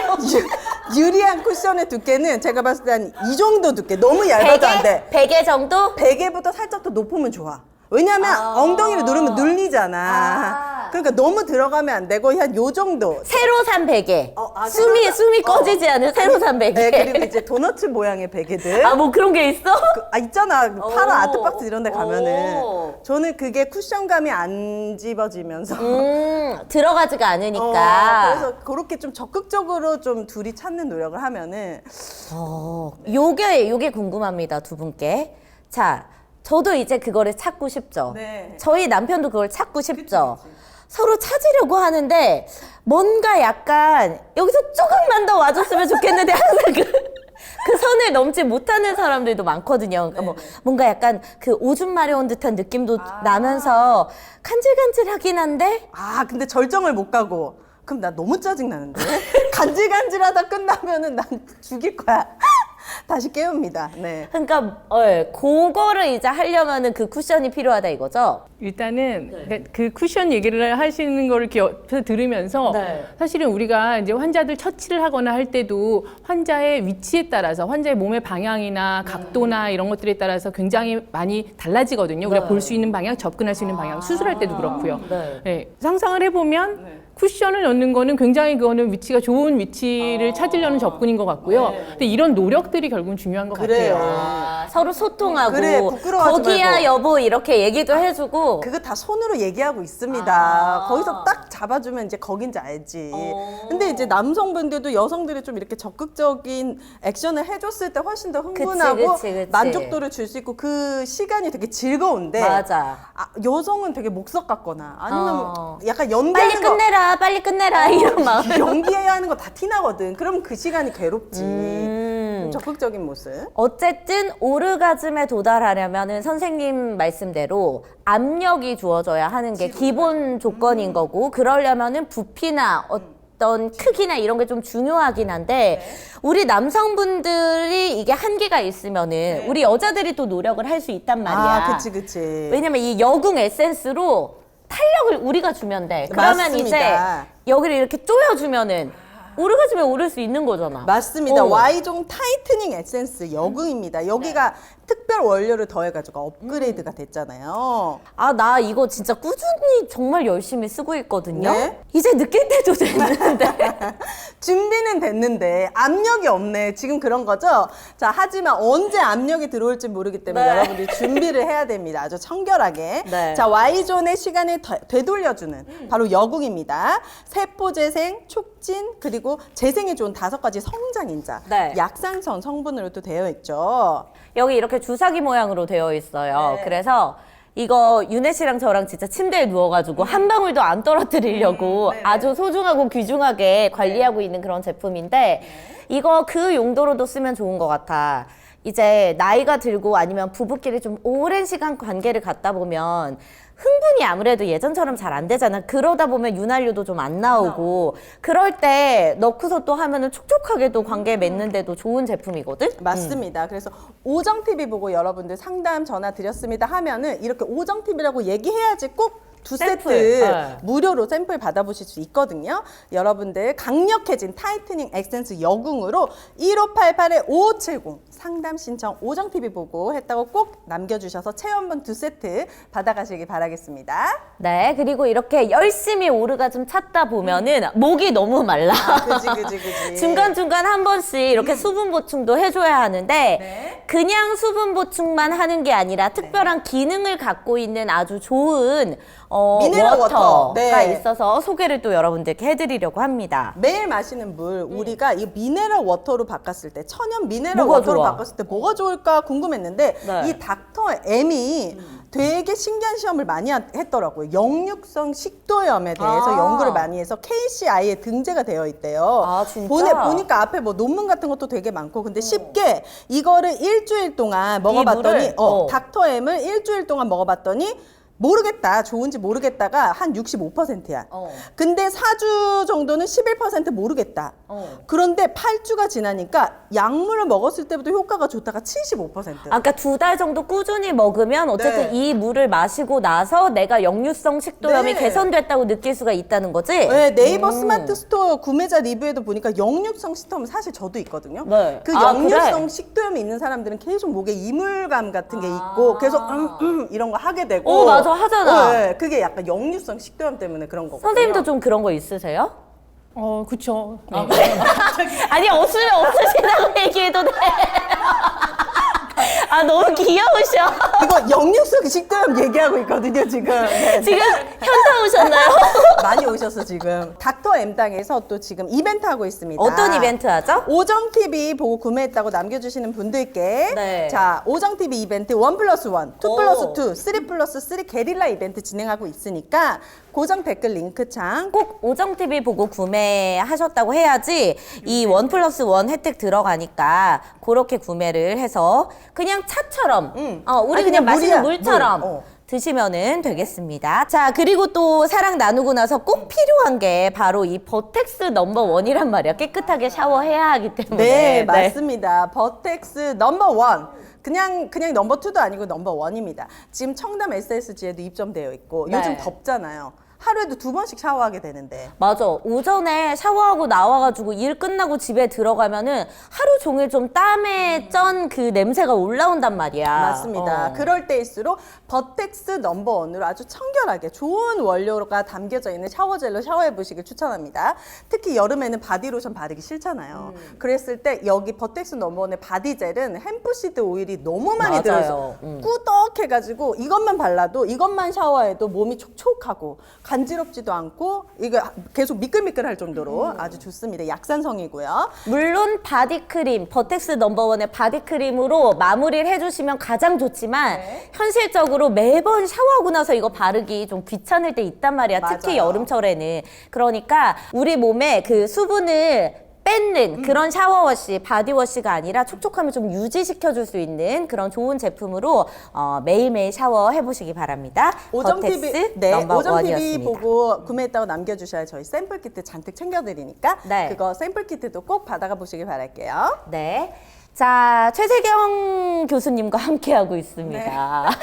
Speaker 1: 유리한 쿠션의 두께는 제가 봤을 때 한 이 정도 두께. 너무 얇아도 안 돼.
Speaker 2: 베개 정도?
Speaker 1: 베개보다 살짝 더 높으면 좋아. 왜냐면 엉덩이를 누르면 눌리잖아. 그러니까 너무 들어가면 안 되고 한 요 정도.
Speaker 2: 새로 산 베개.
Speaker 1: 새로
Speaker 2: 숨이 꺼지지 않은 새로 산 베개.
Speaker 1: 네, 그리고 이제 도너츠 모양의 베개들.
Speaker 2: 아, 뭐 그런 게 있어?
Speaker 1: 있잖아. 파라 아트박스 이런 데 가면은.
Speaker 2: 오.
Speaker 1: 저는 그게 쿠션감이 안 집어지면서.
Speaker 2: 들어가지가 않으니까.
Speaker 1: 그래서 그렇게 좀 적극적으로 좀 둘이 찾는 노력을 하면은.
Speaker 2: 요게 궁금합니다, 두 분께. 자, 저도 이제 그거를 찾고 싶죠.
Speaker 1: 네.
Speaker 2: 저희 남편도 그걸 찾고 싶죠. 서로 찾으려고 하는데 뭔가 약간 여기서 조금만 더 와줬으면 좋겠는데 항상 그 선을 넘지 못하는 사람들도 많거든요. 그러니까 뭐 뭔가 약간 그 오줌 마려운 듯한 느낌도 나면서 간질간질하긴 한데
Speaker 1: 근데 절정을 못 가고. 그럼 나 너무 짜증나는데? 간질간질하다 끝나면은 난 죽일 거야. 다시 깨웁니다. 네.
Speaker 2: 그러니까 그거를 이제 하려면은 그 쿠션이 필요하다 이거죠.
Speaker 3: 일단은 그러니까 그 쿠션 얘기를 하시는 거를 이렇게 옆에서 들으면서
Speaker 2: 네.
Speaker 3: 사실은 우리가 이제 환자들 처치를 하거나 할 때도 환자의 위치에 따라서 환자의 몸의 방향이나 각도나 이런 것들에 따라서 굉장히 많이 달라지거든요. 우리가 볼 수 있는 방향, 접근할 수 있는 방향, 수술할 때도 그렇고요. 네. 상상을 해보면 쿠션을 넣는 거는 굉장히 그거는 위치가 좋은 위치를 찾으려는 접근인 것 같고요. 근데 이런 노력들이 결국은 중요한 것
Speaker 1: 그래요.
Speaker 3: 같아요.
Speaker 2: 서로 소통하고
Speaker 1: 그래, 부끄러워하지
Speaker 2: 거기야
Speaker 1: 말고.
Speaker 2: 여보 이렇게 얘기도 해주고
Speaker 1: 그거 다 손으로 얘기하고 있습니다. 거기서 딱 잡아주면 이제 거긴지 알지. 근데 이제 남성분들도 여성들이 좀 이렇게 적극적인 액션을 해줬을 때 훨씬 더 흥분하고
Speaker 2: 그치.
Speaker 1: 만족도를 줄 수 있고 그 시간이 되게 즐거운데
Speaker 2: 맞아.
Speaker 1: 여성은 되게 목석 같거나 아니면
Speaker 2: 어.
Speaker 1: 약간
Speaker 2: 빨리
Speaker 1: 연기하는 거
Speaker 2: 끝내라 빨리 끝내라 이런 마음.
Speaker 1: 연기해야 하는 거 다 티나거든. 그럼 그 시간이 괴롭지. 좀 적극적인 모습.
Speaker 2: 어쨌든 오르가즘에 도달하려면은 선생님 말씀대로 압력이 주어져야 하는 게 기본 조건인 거고 그러려면은 부피나 어떤 크기나 이런 게 좀 중요하긴 한데 우리 남성분들이 이게 한계가 있으면은 우리 여자들이 또 노력을 할 수 있단 말이야.
Speaker 1: 그치.
Speaker 2: 왜냐면 이 여궁 에센스로 탄력을 우리가 주면 돼. 그러면
Speaker 1: 맞습니다.
Speaker 2: 이제 여기를 이렇게 조여주면은 오르가즘에 오를 수 있는 거잖아.
Speaker 1: 맞습니다.
Speaker 2: 어.
Speaker 1: Y종 타이트닝 에센스 여궁입니다. 여기가 특별 원료를 더해가지고 업그레이드가 됐잖아요.
Speaker 2: 나 이거 진짜 꾸준히 정말 열심히 쓰고 있거든요.
Speaker 1: 네?
Speaker 2: 이제 느낄 때도 됐는데.
Speaker 1: 준비는 됐는데 압력이 없네. 지금 그런 거죠? 자, 하지만 언제 압력이 들어올지 모르기 때문에 여러분들이 준비를 해야 됩니다. 아주 청결하게.
Speaker 2: 네.
Speaker 1: 자, Y존의 시간을 되돌려주는 바로 여궁입니다. 세포 재생, 촉진, 그리고 재생에 좋은 5가지 성장인자.
Speaker 2: 네.
Speaker 1: 약산성 성분으로 또 되어 있죠.
Speaker 2: 여기 이렇게 주사기 모양으로 되어 있어요.
Speaker 1: 네.
Speaker 2: 그래서 이거 윤혜 씨랑 저랑 진짜 침대에 누워가지고 한 방울도 안 떨어뜨리려고 아주 소중하고 귀중하게 관리하고 있는 그런 제품인데 이거 그 용도로도 쓰면 좋은 것 같아. 이제 나이가 들고 아니면 부부끼리 좀 오랜 시간 관계를 갖다 보면 흥분이 아무래도 예전처럼 잘 안 되잖아. 그러다 보면 윤활유도 좀 안 나오고 그럴 때 넣고서 또 하면은 촉촉하게도 관계 맺는데도 좋은 제품이거든?
Speaker 1: 맞습니다. 그래서 오정TV 보고 여러분들 상담 전화 드렸습니다 하면은 이렇게 오정TV라고 얘기해야지 꼭 두
Speaker 2: 샘플.
Speaker 1: 세트
Speaker 3: 네.
Speaker 1: 무료로 샘플 받아보실 수 있거든요. 여러분들 강력해진 타이트닝 에센스 여궁으로 1588-5570 상담 신청 오정TV 보고 했다고 꼭 남겨주셔서 체험본 두 세트 받아가시기 바라겠습니다.
Speaker 2: 네, 그리고 이렇게 열심히 오르가즘 찾다 보면은 목이 너무 말라.
Speaker 1: 그지.
Speaker 2: 중간중간 한 번씩 이렇게 수분 보충도 해줘야 하는데
Speaker 1: 네.
Speaker 2: 그냥 수분 보충만 하는 게 아니라 특별한 기능을 갖고 있는 아주 좋은
Speaker 1: 미네랄 워터.
Speaker 2: 워터가
Speaker 1: 네.
Speaker 2: 있어서 소개를 또 여러분들께 해드리려고 합니다.
Speaker 1: 매일 마시는 물 우리가 이 미네랄 워터로 바꿨을 때 천연 미네랄
Speaker 2: 뭐가
Speaker 1: 워터로
Speaker 2: 좋아?
Speaker 1: 바꿨을 때 뭐가 좋을까 궁금했는데
Speaker 2: 네.
Speaker 1: 이 닥터 M이 되게 신기한 시험을 많이 했더라고요. 역류성 식도염에 대해서
Speaker 2: 아.
Speaker 1: 연구를 많이 해서 KCI에 등재가 되어 있대요.
Speaker 2: 아, 진짜?
Speaker 1: 보니까 앞에 뭐 논문 같은 것도 되게 많고 근데 쉽게 이거를 일주일 동안 먹어봤더니
Speaker 2: 물을? 어.
Speaker 1: 닥터 M을 일주일 동안 먹어봤더니 모르겠다. 좋은지 모르겠다가 한 65%야. 근데 4주 정도는 11% 모르겠다. 그런데 8주가 지나니까 약물을 먹었을 때부터 효과가 좋다가 75%.
Speaker 2: 아까 2달 정도 꾸준히 먹으면 어쨌든
Speaker 1: 네.
Speaker 2: 이 물을 마시고 나서 내가 역류성 식도염이
Speaker 1: 네.
Speaker 2: 개선됐다고 느낄 수가 있다는 거지?
Speaker 1: 네, 네이버 스마트 스토어 구매자 리뷰에도 보니까 역류성 식도염 사실 저도 있거든요.
Speaker 2: 네.
Speaker 1: 그
Speaker 2: 아,
Speaker 1: 역류성
Speaker 2: 그래?
Speaker 1: 식도염이 있는 사람들은 계속 목에 이물감 같은 게 있고 계속 이런 거 하게 되고.
Speaker 2: 오, 맞아. 하잖아.
Speaker 1: 네, 그게 약간 역류성 식도염 때문에 그런 거거든요.
Speaker 2: 선생님도 좀 그런 거 있으세요?
Speaker 3: 그쵸.
Speaker 2: 아,
Speaker 3: 네.
Speaker 2: 아니 없으면 없으시다고 얘기해도 돼. 아 너무 귀여우셔.
Speaker 1: 이거 역류성 식도염 얘기하고 있거든요, 지금. 네.
Speaker 2: 지금 현타 오셨나요?
Speaker 1: 많이 오셔서 지금 닥터 M당에서 또 지금 이벤트 하고 있습니다.
Speaker 2: 어떤 이벤트 하죠?
Speaker 1: 오정TV 보고 구매했다고 남겨주시는 분들께
Speaker 2: 네.
Speaker 1: 자 오정TV 이벤트 1+1, 2+2, 3+3 게릴라 이벤트 진행하고 있으니까 고정 댓글 링크창
Speaker 2: 꼭 오정TV 보고 구매하셨다고 해야지 이 1+1 혜택 들어가니까 그렇게 구매를 해서 그냥 차처럼 우리
Speaker 1: 아니,
Speaker 2: 그냥 마시는
Speaker 1: 물이야,
Speaker 2: 물처럼
Speaker 1: 물.
Speaker 2: 드시면은 되겠습니다. 자, 그리고 또 사랑 나누고 나서 꼭 필요한 게 바로 이 버텍스 넘버1이란 말이야. 깨끗하게 샤워해야 하기 때문에.
Speaker 1: 네, 맞습니다. 버텍스 넘버1. 그냥 넘버2도 아니고 넘버1입니다. 지금 청담 SSG에도 입점되어 있고
Speaker 2: 네.
Speaker 1: 요즘 덥잖아요. 하루에도 2번씩 샤워하게 되는데
Speaker 2: 맞아. 오전에 샤워하고 나와가지고 일 끝나고 집에 들어가면은 하루 종일 좀 땀에 쩐 그 냄새가 올라온단 말이야.
Speaker 1: 맞습니다. 그럴 때일수록 버텍스 넘버1으로 아주 청결하게 좋은 원료가 담겨져 있는 샤워젤로 샤워해 보시길 추천합니다. 특히 여름에는 바디로션 바르기 싫잖아요. 그랬을 때 여기 버텍스 넘버1의 바디젤은 햄프시드 오일이 너무 많이
Speaker 2: 맞아요.
Speaker 1: 들어있어. 꾸덕해가지고 이것만 발라도 이것만 샤워해도 몸이 촉촉하고 간지럽지도 않고 이게 계속 미끌미끌할 정도로 아주 좋습니다. 약산성이고요.
Speaker 2: 물론 바디크림, 버텍스 넘버1의 바디크림으로 마무리를 해주시면 가장 좋지만 현실적으로 매번 샤워하고 나서 이거 바르기 좀 귀찮을 때 있단 말이야. 특히
Speaker 1: 맞아요.
Speaker 2: 여름철에는. 그러니까 우리 몸에 그 수분을 뺏는 그런 샤워워시, 바디워시가 아니라 촉촉함을 좀 유지시켜줄 수 있는 그런 좋은 제품으로 매일매일 샤워해보시기 바랍니다. 버텍스 넘버
Speaker 1: 오정TV
Speaker 2: 원이었습니다.
Speaker 1: 보고 구매했다고 남겨주셔야 저희 샘플 키트 잔뜩 챙겨드리니까
Speaker 2: 네.
Speaker 1: 그거 샘플 키트도 꼭 받아가 보시길 바랄게요.
Speaker 2: 네. 자, 최세경 교수님과 함께하고 있습니다.
Speaker 1: 네.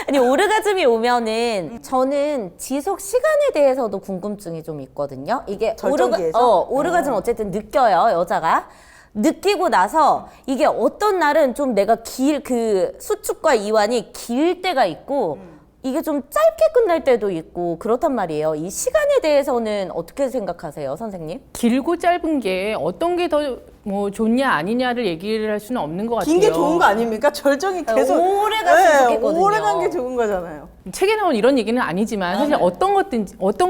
Speaker 2: 아니, 오르가즘이 오면은 저는 지속 시간에 대해서도 궁금증이 좀 있거든요. 이게
Speaker 1: 절정기에서?
Speaker 2: 오르가즘 어쨌든 느껴요, 여자가. 느끼고 나서 이게 어떤 날은 좀 내가 그 수축과 이완이 길 때가 있고 이게 좀 짧게 끝날 때도 있고 그렇단 말이에요. 이 시간에 대해서는 어떻게 생각하세요, 선생님?
Speaker 3: 길고 짧은 게 어떤 게 더 뭐 좋냐 아니냐를 얘기를 할 수는 없는 것 같아요.
Speaker 1: 긴 게 좋은 거 아닙니까? 절정이 계속
Speaker 2: 오래 갔으면 좋겠거든요.
Speaker 1: 오래 간 게 좋은 거잖아요.
Speaker 3: 책에 나온 이런 얘기는 아니지만 사실 어떤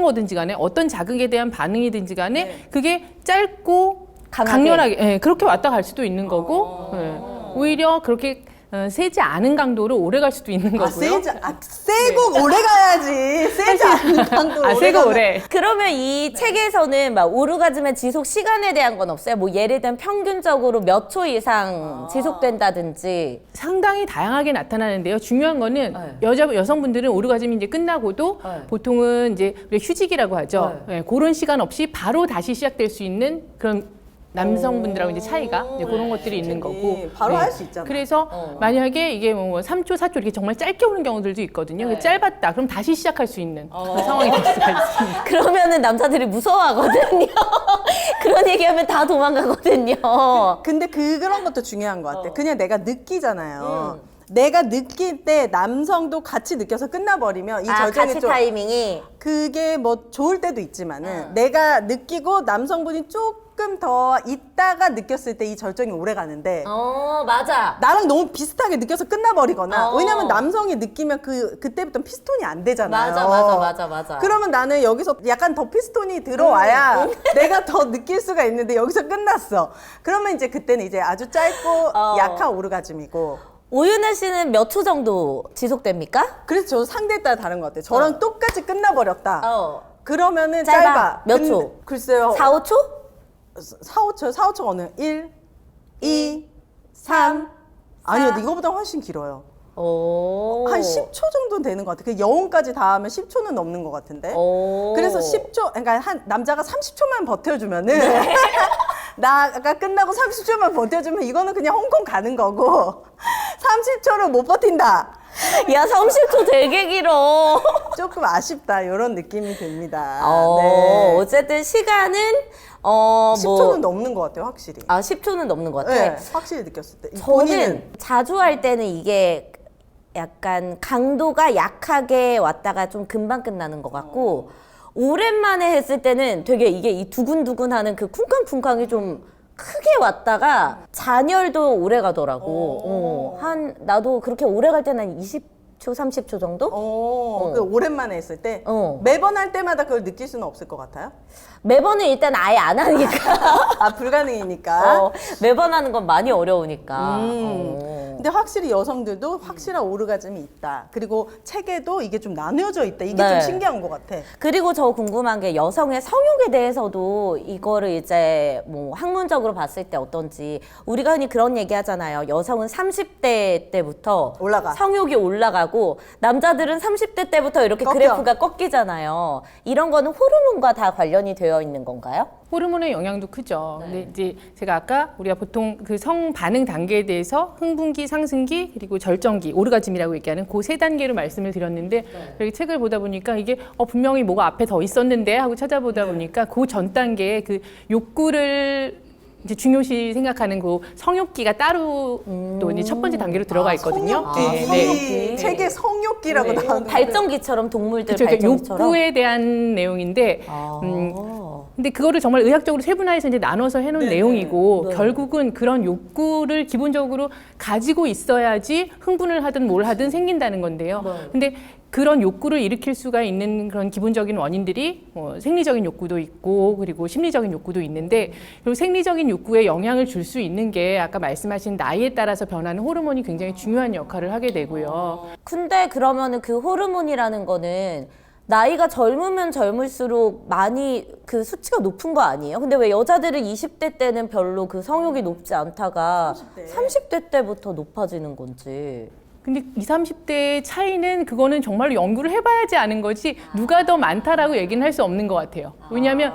Speaker 3: 거든지 간에 어떤 자극에 대한 반응이든지 간에 그게 짧고 강렬하게 예, 그렇게 왔다 갈 수도 있는 거고 예, 오히려 그렇게 세지 않은 강도로 오래 갈 수도 있는 거고요.
Speaker 1: 세고 오래 가야지. 세지 않은 강도로
Speaker 3: 세고 오래.
Speaker 2: 그러면 이 책에서는 막 오르가즘의 지속 시간에 대한 건 없어요? 뭐 예를 들면 평균적으로 몇 초 이상 지속된다든지.
Speaker 3: 상당히 다양하게 나타나는데요. 중요한 거는 여성분들은 오르가즘이 이제 끝나고도 보통은 이제 우리가 휴직이라고 하죠. 예, 그런 시간 없이 바로 다시 시작될 수 있는 그런 남성분들하고 이제 차이가 이제 그런 것들이 있는 거고
Speaker 1: 바로 할 수 있잖아.
Speaker 3: 그래서 만약에 이게 뭐 3초, 4초 이렇게 정말 짧게 오는 경우들도 있거든요. 그게 짧았다. 그럼 다시 시작할 수 있는 그런 상황이 될 수가 있습니다.
Speaker 2: 그러면은 남자들이 무서워하거든요. 그런 얘기하면 다 도망가거든요.
Speaker 1: 근데 그런 것도 중요한 것 같아. 그냥 내가 느끼잖아요. 내가 느낄 때 남성도 같이 느껴서 끝나버리면 이 절정이
Speaker 2: 같이
Speaker 1: 좀
Speaker 2: 타이밍이.
Speaker 1: 그게 뭐 좋을 때도 있지만은 내가 느끼고 남성분이 조금 더 있다가 느꼈을 때 이 절정이 오래 가는데
Speaker 2: 맞아.
Speaker 1: 나랑 너무 비슷하게 느껴서 끝나버리거나
Speaker 2: 어.
Speaker 1: 왜냐면 남성이 느끼면 그때부터 피스톤이 안 되잖아요.
Speaker 2: 맞아.
Speaker 1: 그러면 나는 여기서 약간 더 피스톤이 들어와야 내가 더 느낄 수가 있는데 여기서 끝났어. 그러면 이제 그때는 이제 아주 짧고 약한 오르가즘이고.
Speaker 2: 오윤혜 씨는 몇 초 정도 지속됩니까?
Speaker 1: 그래서 저도 상대에 따라 다른 것 같아요. 저랑 똑같이 끝나버렸다. 그러면은
Speaker 2: 짧아. 몇 초?
Speaker 1: 글쎄요.
Speaker 2: 4, 5초?
Speaker 1: 4, 5초 어느? 1, 2, 3. 아니요, 이거보다 훨씬 길어요. 한 10초 정도는 되는 것 같아요. 그 여운까지 다 하면 10초는 넘는 것 같은데. 그래서 10초, 그러니까 남자가 30초만 버텨주면은 나가 끝나고 30초만 버텨주면 이거는 그냥 홍콩 가는 거고 30초를 못 버틴다.
Speaker 2: 야, 30초 되게 길어.
Speaker 1: 조금 아쉽다 이런 느낌이 듭니다.
Speaker 2: 어쨌든 시간은
Speaker 1: 10초는 넘는 것 같아요, 확실히.
Speaker 2: 10초는 넘는 것 같아.
Speaker 1: 네, 확실히 느꼈을 때.
Speaker 2: 저는
Speaker 1: 본인은
Speaker 2: 자주 할 때는 이게 약간 강도가 약하게 왔다가 좀 금방 끝나는 것 같고 오랜만에 했을 때는 되게 이게 이 두근두근하는 그 쿵쾅쿵쾅이 좀 크게 왔다가 잔열도 오래 가더라고. 나도 그렇게 오래 갈 때는 한 20초, 30초 정도?
Speaker 1: 그 오랜만에 했을 때 매번 할 때마다 그걸 느낄 수는 없을 것 같아요.
Speaker 2: 매번은 일단 아예 안 하니까.
Speaker 1: 불가능이니까.
Speaker 2: 매번 하는 건 많이 어려우니까.
Speaker 1: 근데 확실히 여성들도 확실한 오르가즘이 있다. 그리고 책에도 이게 좀 나뉘어져 있다. 이게 좀 신기한 것 같아.
Speaker 2: 그리고 저 궁금한 게 여성의 성욕에 대해서도 이거를 이제 뭐 학문적으로 봤을 때 어떤지 우리가 흔히 그런 얘기 하잖아요. 여성은 30대 때부터 성욕이 올라가고 남자들은 30대 때부터 이렇게 그래프가 꺾이잖아요. 이런 거는 호르몬과 다 관련이 되어 있는 건가요?
Speaker 3: 호르몬의 영향도 크죠. 근데 이제 제가 아까 우리가 보통 그 성 반응 단계에 대해서 흥분기, 상승기, 그리고 절정기, 오르가즘이라고 얘기하는 그 세 단계로 말씀을 드렸는데 여기 책을 보다 보니까 이게 분명히 뭐가 앞에 더 있었는데 하고 찾아보다 보니까 그 전 단계에 그 욕구를 이제 중요시 생각하는 그 성욕기가 따로 또 이제 첫 번째 단계로 들어가 있거든요.
Speaker 1: 성욕기. 책에 성욕기라고 나오는데.
Speaker 2: 발전기처럼 동물들
Speaker 3: 그쵸,
Speaker 2: 발전기처럼.
Speaker 3: 욕구에 대한 내용인데 근데 그거를 정말 의학적으로 세분화해서 이제 나눠서 해놓은 내용이고 결국은 그런 욕구를 기본적으로 가지고 있어야지 흥분을 하든 뭘 하든 생긴다는 건데요. 근데 그런 욕구를 일으킬 수가 있는 그런 기본적인 원인들이 생리적인 욕구도 있고 그리고 심리적인 욕구도 있는데 그리고 생리적인 욕구에 영향을 줄 수 있는 게 아까 말씀하신 나이에 따라서 변하는 호르몬이 굉장히 중요한 역할을 하게 되고요.
Speaker 2: 근데 그러면은 그 호르몬이라는 거는 나이가 젊으면 젊을수록 많이 그 수치가 높은 거 아니에요? 근데 왜 여자들은 20대 때는 별로 그 성욕이 높지 않다가 30대 때부터 높아지는 건지.
Speaker 3: 근데 20, 30대의 차이는 그거는 정말로 연구를 해봐야지 아는 거지 누가 더 많다라고 얘기는 할 수 없는 것 같아요. 왜냐하면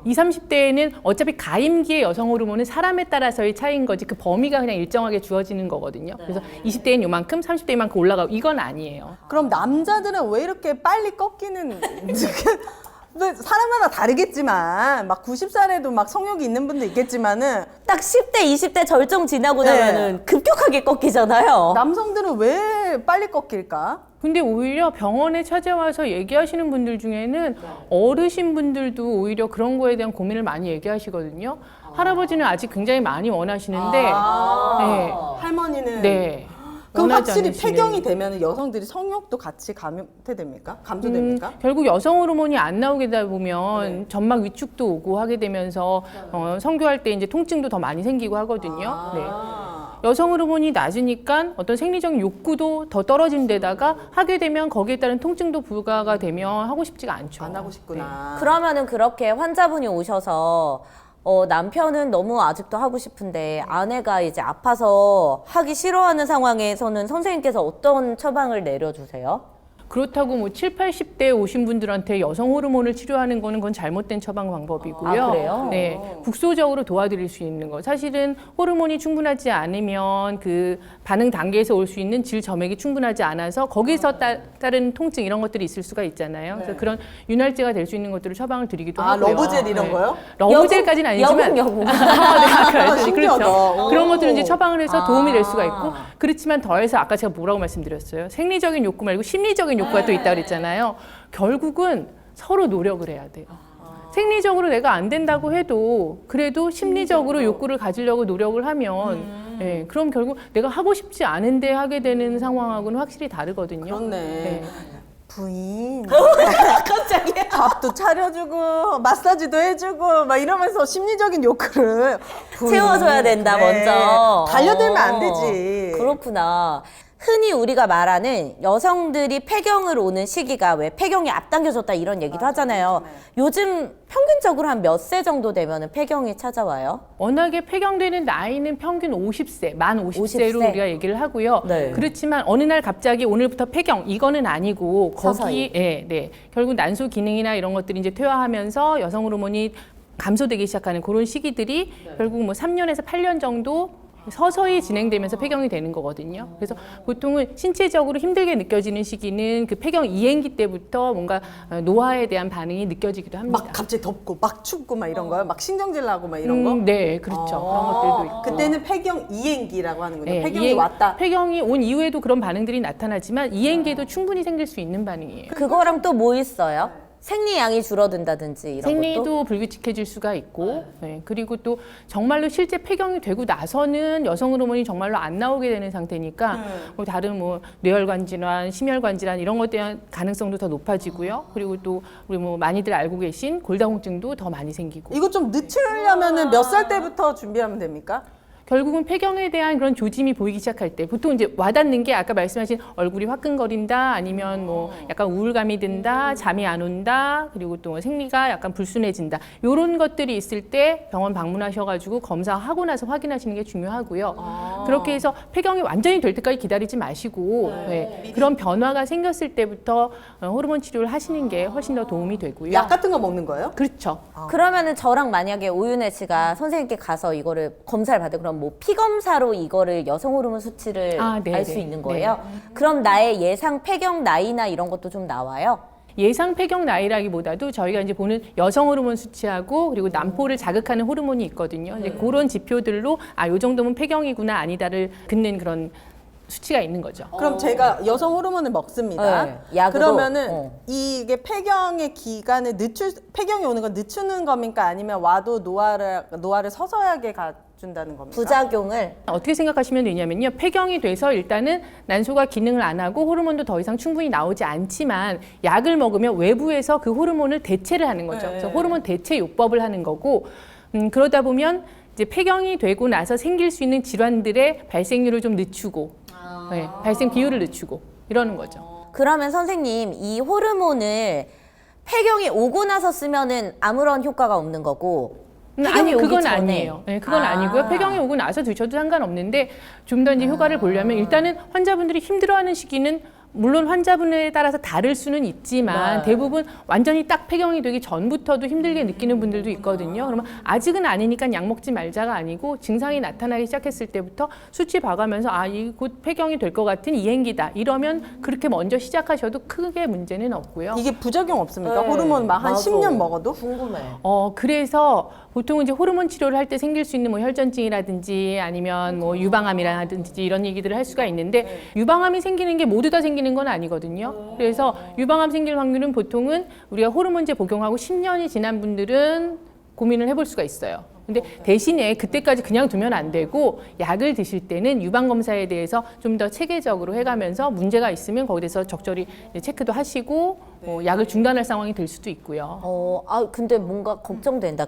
Speaker 3: 20, 30대에는 어차피 가임기의 여성 호르몬은 사람에 따라서의 차이인 거지 그 범위가 그냥 일정하게 주어지는 거거든요. 그래서 20대엔 요만큼, 30대에 만큼 올라가고 이건 아니에요.
Speaker 1: 그럼 남자들은 왜 이렇게 빨리 꺾이는 사람마다 다르겠지만 막 90살에도 막 성욕이 있는 분도 있겠지만은
Speaker 2: 딱 10대, 20대 절정 지나고 나면은 급격하게 꺾이잖아요.
Speaker 1: 남성들은 왜 빨리 꺾일까?
Speaker 3: 근데 오히려 병원에 찾아와서 얘기하시는 분들 중에는 어르신 분들도 오히려 그런 거에 대한 고민을 많이 얘기하시거든요. 할아버지는 아직 굉장히 많이 원하시는데
Speaker 1: 할머니는
Speaker 3: 네.
Speaker 1: 그럼
Speaker 3: 원하지
Speaker 1: 확실히
Speaker 3: 않으시는.
Speaker 1: 폐경이 되면 여성들이 성욕도 같이 감퇴됩니까? 감소됩니까?
Speaker 3: 결국 여성 호르몬이 안 나오게 되다 보면 점막 위축도 오고 하게 되면서 성교할 때 이제 통증도 더 많이 생기고 하거든요. 여성 호르몬이 낮으니까 어떤 생리적인 욕구도 더 떨어진 데다가 하게 되면 거기에 따른 통증도 불가가 되면 하고 싶지가 않죠.
Speaker 1: 안 하고 싶구나.
Speaker 2: 그러면은 그렇게 환자분이 오셔서 남편은 너무 아직도 하고 싶은데 아내가 이제 아파서 하기 싫어하는 상황에서는 선생님께서 어떤 처방을 내려주세요?
Speaker 3: 그렇다고 뭐 7, 80대 오신 분들한테 여성 호르몬을 치료하는 거는 그건 잘못된 처방 방법이고요.
Speaker 2: 아, 그래요?
Speaker 3: 네, 국소적으로 도와드릴 수 있는 거. 사실은 호르몬이 충분하지 않으면 그 반응 단계에서 올 수 있는 질 점액이 충분하지 않아서 거기서 따른 통증 이런 것들이 있을 수가 있잖아요. 그래서 그런 윤활제가 될 수 있는 것들을 처방을 드리기도 하고요.
Speaker 1: 러브젤 이런 거요?
Speaker 3: 러브젤까지는 아니지만
Speaker 2: 여분.
Speaker 1: 신기하다.
Speaker 3: 그렇죠. 그런 것들을 이제 처방을 해서 도움이 될 수가 있고, 그렇지만 더해서 아까 제가 뭐라고 말씀드렸어요. 생리적인 욕구 말고 심리적인 욕구가 또 있다고 그랬잖아요. 결국은 서로 노력을 해야 돼요. 생리적으로 내가 안 된다고 해도 그래도 심리적으로 욕구를 가지려고 노력을 하면 예, 그럼 결국 내가 하고 싶지 않은데 하게 되는 상황하고는 확실히 다르거든요.
Speaker 1: 그렇네.
Speaker 3: 네.
Speaker 1: 부인. 갑자기 밥도 차려주고 마사지도 해주고 막 이러면서 심리적인 욕구를
Speaker 2: 채워줘야 된다, 먼저.
Speaker 1: 달려들면 안 되지.
Speaker 2: 그렇구나. 흔히 우리가 말하는 여성들이 폐경을 오는 시기가 왜 폐경이 앞당겨졌다 이런 얘기도 하잖아요. 요즘 평균적으로 한 몇 세 정도 되면 폐경이 찾아와요?
Speaker 3: 워낙에 폐경되는 나이는 평균 50세, 만 50세로
Speaker 2: 50세?
Speaker 3: 우리가 얘기를 하고요.
Speaker 2: 네.
Speaker 3: 그렇지만 어느 날 갑자기 오늘부터 폐경 이거는 아니고
Speaker 2: 서서히.
Speaker 3: 네. 결국 난소 기능이나 이런 것들이 이제 퇴화하면서 여성 호르몬이 감소되기 시작하는 그런 시기들이 결국 뭐 3년에서 8년 정도 서서히 진행되면서 폐경이 되는 거거든요. 그래서 보통은 신체적으로 힘들게 느껴지는 시기는 그 폐경 이행기 때부터 뭔가 노화에 대한 반응이 느껴지기도 합니다.
Speaker 1: 막 갑자기 덥고 막 춥고 막 이런 거요? 막 신경질 나고 막 이런 거?
Speaker 3: 네, 그렇죠. 그런 것들도 있고.
Speaker 1: 그때는 폐경 이행기라고 하는군요.
Speaker 3: 네,
Speaker 1: 폐경이 왔다.
Speaker 3: 폐경이 온 이후에도 그런 반응들이 나타나지만 이행기에도 충분히 생길 수 있는 반응이에요.
Speaker 2: 그거랑 또 뭐 있어요? 생리량이 줄어든다든지 이런 것도?
Speaker 3: 생리도 불규칙해질 수가 있고, 네, 그리고 또 정말로 실제 폐경이 되고 나서는 여성 호르몬이 정말로 안 나오게 되는 상태니까 뭐 다른 뭐 뇌혈관 질환, 심혈관 질환 이런 것에 대한 가능성도 더 높아지고요. 그리고 또 우리 뭐 많이들 알고 계신 골다공증도 더 많이 생기고.
Speaker 1: 이거 좀 늦추려면은 몇 살 때부터 준비하면 됩니까?
Speaker 3: 결국은 폐경에 대한 그런 조짐이 보이기 시작할 때 보통 이제 와닿는 게 아까 말씀하신 얼굴이 화끈거린다 아니면 뭐 약간 우울감이 든다 잠이 안 온다 그리고 또 생리가 약간 불순해진다 이런 것들이 있을 때 병원 방문하셔가지고 검사하고 나서 확인하시는 게 중요하고요. 그렇게 해서 폐경이 완전히 될 때까지 기다리지 마시고 네, 그런 변화가 생겼을 때부터 호르몬 치료를 하시는 게 훨씬 더 도움이 되고요.
Speaker 1: 약 같은 거 먹는 거예요?
Speaker 3: 그렇죠.
Speaker 2: 그러면은 저랑 만약에 오윤혜 씨가 선생님께 가서 이거를 검사를 받을 그럼 뭐 피 검사로 이거를 여성 호르몬 수치를
Speaker 3: 네,
Speaker 2: 알 수
Speaker 3: 네.
Speaker 2: 있는 거예요? 그럼 나의 예상 폐경 나이나 이런 것도 좀 나와요?
Speaker 3: 예상 폐경 나이라기보다도 저희가 이제 보는 여성 호르몬 수치하고 그리고 남포를 자극하는 호르몬이 있거든요. 이제 그런 지표들로 요 정도면 폐경이구나 아니다를 긋는 그런 수치가 있는 거죠.
Speaker 1: 그럼 제가 여성 호르몬을 먹습니다.
Speaker 2: 네, 약으로?
Speaker 1: 그러면은 이게 폐경의 기간을 폐경이 오는 건 늦추는 겁니까? 아니면 와도 노화를 서서하게 가준다는 겁니까?
Speaker 2: 부작용을
Speaker 3: 어떻게 생각하시면 되냐면요. 폐경이 돼서 일단은 난소가 기능을 안 하고 호르몬도 더 이상 충분히 나오지 않지만 약을 먹으면 외부에서 그 호르몬을 대체를 하는 거죠. 그래서 호르몬 대체 요법을 하는 거고 그러다 보면 이제 폐경이 되고 나서 생길 수 있는 질환들의 발생률을 좀 늦추고 네, 발생 비율을 늦추고 이러는 거죠.
Speaker 2: 그러면 선생님 이 호르몬을 폐경이 오고 나서 쓰면은 아무런 효과가 없는 거고 폐경이
Speaker 3: 아니
Speaker 2: 오기
Speaker 3: 그건
Speaker 2: 전에.
Speaker 3: 아니에요. 네, 그건 아니고요. 폐경이 오고 나서 드셔도 상관없는데 좀 더 이제 효과를 보려면 일단은 환자분들이 힘들어하는 시기는 물론 환자분에 따라서 다를 수는 있지만 대부분 완전히 딱 폐경이 되기 전부터도 힘들게 느끼는 분들도 있거든요. 그러면 아직은 아니니까 약 먹지 말자가 아니고 증상이 나타나기 시작했을 때부터 수치 봐가면서 이 곧 폐경이 될 것 같은 이행기다. 이러면 그렇게 먼저 시작하셔도 크게 문제는 없고요.
Speaker 1: 이게 부작용 없습니까?
Speaker 2: 네,
Speaker 1: 호르몬 막 한
Speaker 2: 맞아.
Speaker 1: 10년 먹어도?
Speaker 2: 궁금해.
Speaker 3: 그래서 보통 이제 호르몬 치료를 할 때 생길 수 있는 뭐 혈전증이라든지 아니면 뭐 유방암이라든지 이런 얘기들을 할 수가 있는데 유방암이 생기는 게 모두 다 생기는 건 아니거든요. 그래서 유방암 생길 확률은 보통은 우리가 호르몬제 복용하고 10년이 지난 분들은 고민을 해볼 수가 있어요. 근데 대신에 그때까지 그냥 두면 안 되고 약을 드실 때는 유방 검사에 대해서 좀 더 체계적으로 해가면서 문제가 있으면 거기에 대해서 적절히 체크도 하시고 약을 중단할 상황이 될 수도 있고요.
Speaker 2: 근데 뭔가 걱정된다.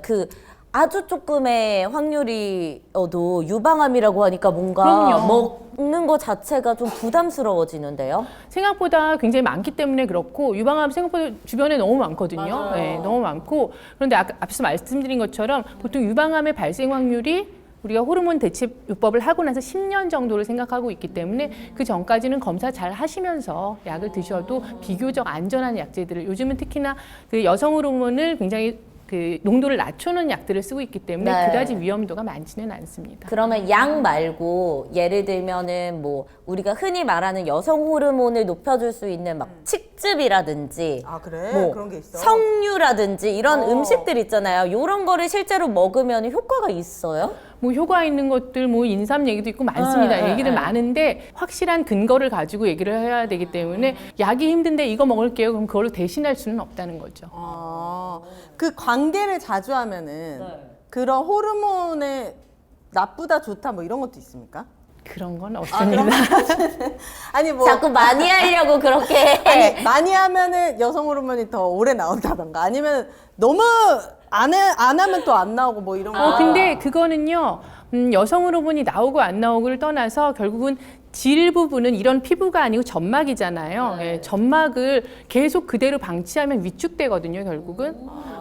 Speaker 2: 아주 조금의 확률이어도 유방암이라고 하니까 뭔가
Speaker 3: 그럼요.
Speaker 2: 먹는 거 자체가 좀 부담스러워지는데요.
Speaker 3: 생각보다 굉장히 많기 때문에 그렇고 유방암 생각보다 주변에 너무 많거든요. 네, 너무 많고 그런데 앞서 말씀드린 것처럼 보통 유방암의 발생 확률이 우리가 호르몬 대체요법을 하고 나서 10년 정도를 생각하고 있기 때문에 그 전까지는 검사 잘 하시면서 약을 드셔도 비교적 안전한 약제들을 요즘은 특히나 그 여성 호르몬을 굉장히 그 농도를 낮추는 약들을 쓰고 있기 때문에
Speaker 2: 네.
Speaker 3: 그다지 위험도가 많지는 않습니다.
Speaker 2: 그러면 약 말고 예를 들면은 뭐 우리가 흔히 말하는 여성 호르몬을 높여줄 수 있는 막 칡즙이라든지
Speaker 1: 아 그래?
Speaker 2: 뭐
Speaker 1: 그런 게 있어?
Speaker 2: 석류라든지 이런
Speaker 1: 어.
Speaker 2: 음식들 있잖아요. 이런 거를 실제로 먹으면 효과가 있어요?
Speaker 3: 뭐 효과 있는 것들 뭐 인삼 얘기도 있고 많습니다.
Speaker 2: 네,
Speaker 3: 얘기들
Speaker 2: 네.
Speaker 3: 많은데 확실한 근거를 가지고 얘기를 해야 되기 때문에 약이 힘든데 이거 먹을게요. 그럼 그걸로 대신할 수는 없다는 거죠.
Speaker 1: 그 관계를 자주 하면은 그런 호르몬에 나쁘다 좋다 뭐 이런 것도 있습니까?
Speaker 3: 그런 건 없습니다.
Speaker 1: 아니 뭐
Speaker 2: 자꾸 많이 하려고 그렇게
Speaker 1: 아니 많이 하면은 여성 호르몬이 더 오래 나온다던가 아니면 너무 안 하면 또 안 나오고 뭐 이런 거.
Speaker 3: 근데 그거는요, 여성 호르몬이 나오고 안 나오고를 떠나서 결국은 질 부분은 이런 피부가 아니고 점막이잖아요. 예, 점막을 계속 그대로 방치하면 위축되거든요, 결국은.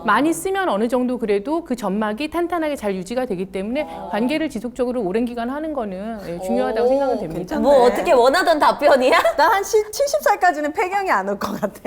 Speaker 3: 많이 쓰면 어느 정도 그래도 그 점막이 탄탄하게 잘 유지가 되기 때문에 관계를 지속적으로 오랜 기간 하는 거는 예, 중요하다고 생각은 됩니다.
Speaker 1: 괜찮네.
Speaker 2: 뭐 어떻게 원하던 답변이야?
Speaker 1: 나 한 70살까지는 폐경이 안 올 것 같아.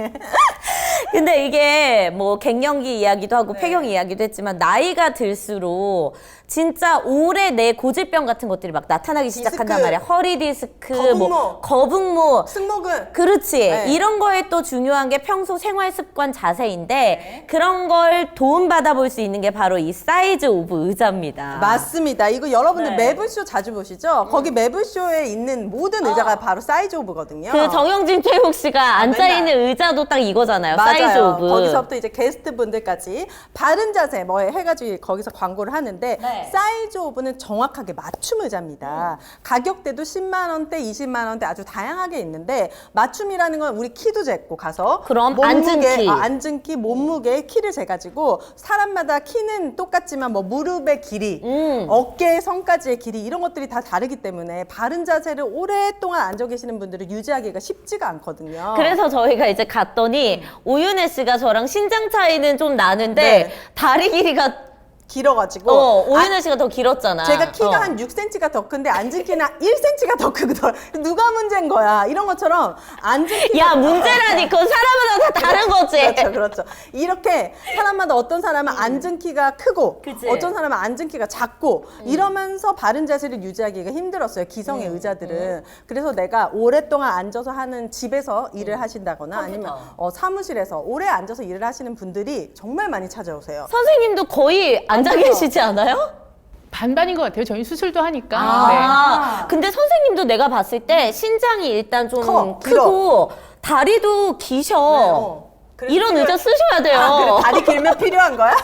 Speaker 2: 근데 이게 뭐 갱년기 이야기도 하고 폐경 이야기도 했지만 나이가 들수록 진짜 오래 내 고질병 같은 것들이 막 나타나기 시작한단 말이야. 허리 디스크,
Speaker 1: 거북목.
Speaker 2: 뭐 거북목.
Speaker 1: 승모근.
Speaker 2: 그렇지.
Speaker 1: 네.
Speaker 2: 이런 거에 또 중요한 게 평소 생활 습관 자세인데 그런 걸 도움받아 볼 수 있는 게 바로 이 사이즈 오브 의자입니다.
Speaker 1: 맞습니다. 이거 여러분들
Speaker 2: 네.
Speaker 1: 매블쇼 자주 보시죠? 거기 매블쇼에 있는 모든 의자가 바로 사이즈 오브거든요.
Speaker 2: 그 정영진 최욱 씨가 앉아
Speaker 1: 맨날.
Speaker 2: 있는 의자도 딱 이거잖아요. 사이즈
Speaker 1: 맞아요.
Speaker 2: 오브.
Speaker 1: 거기서부터 이제 게스트 분들까지 바른 자세 뭐 해가지고 거기서 광고를 하는데
Speaker 2: 네.
Speaker 1: 사이즈 오브는 정확하게 맞춤 의자입니다. 가격대도 10만 원대, 20만 원대 아주 다양하게 있는데 맞춤이라는 건 우리 키도 쟀고 가서
Speaker 2: 그럼 앉은 키.
Speaker 1: 앉은 키, 몸무게, 키를 재가지고 사람마다 키는 똑같지만 뭐 무릎의 길이, 어깨 선까지의 길이 이런 것들이 다 다르기 때문에 바른 자세를 오랫동안 앉아 계시는 분들은 유지하기가 쉽지가 않거든요.
Speaker 2: 그래서 저희가 이제 갔더니 오윤혜 씨가 저랑 신장 차이는 좀 나는데
Speaker 1: 네.
Speaker 2: 다리 길이가
Speaker 1: 길어가지고
Speaker 2: 오윤혜 씨가 더 길었잖아.
Speaker 1: 제가 키가 한 6cm가 더 큰데 앉은 키는 1cm가 더 크더라. 누가 문제인 거야? 이런 것처럼 앉은 키가
Speaker 2: 야 문제라니 그건 사람마다 다 다른 거지.
Speaker 1: 그렇죠, 그렇죠. 이렇게 사람마다 어떤 사람은 앉은 키가 크고,
Speaker 2: 그치.
Speaker 1: 어떤 사람은 앉은 키가 작고, 이러면서 바른 자세를 유지하기가 힘들었어요. 기성의 의자들은. 그래서 내가 오랫동안 앉아서 하는 집에서 일을 하신다거나 아니면 사무실에서 오래 앉아서 일을 하시는 분들이 정말 많이 찾아오세요.
Speaker 2: 선생님도 거의 앉아 계시지 않아요?
Speaker 3: 반반인 것 같아요. 저희 수술도 하니까. 네.
Speaker 2: 근데 선생님도 내가 봤을 때 신장이 일단 좀
Speaker 1: 커,
Speaker 2: 크고 다리도 기셔.
Speaker 1: 그래서
Speaker 2: 이런
Speaker 1: 필요할-
Speaker 2: 의자 쓰셔야 돼요.
Speaker 1: 아, 그래, 다리 길면 필요한 거야?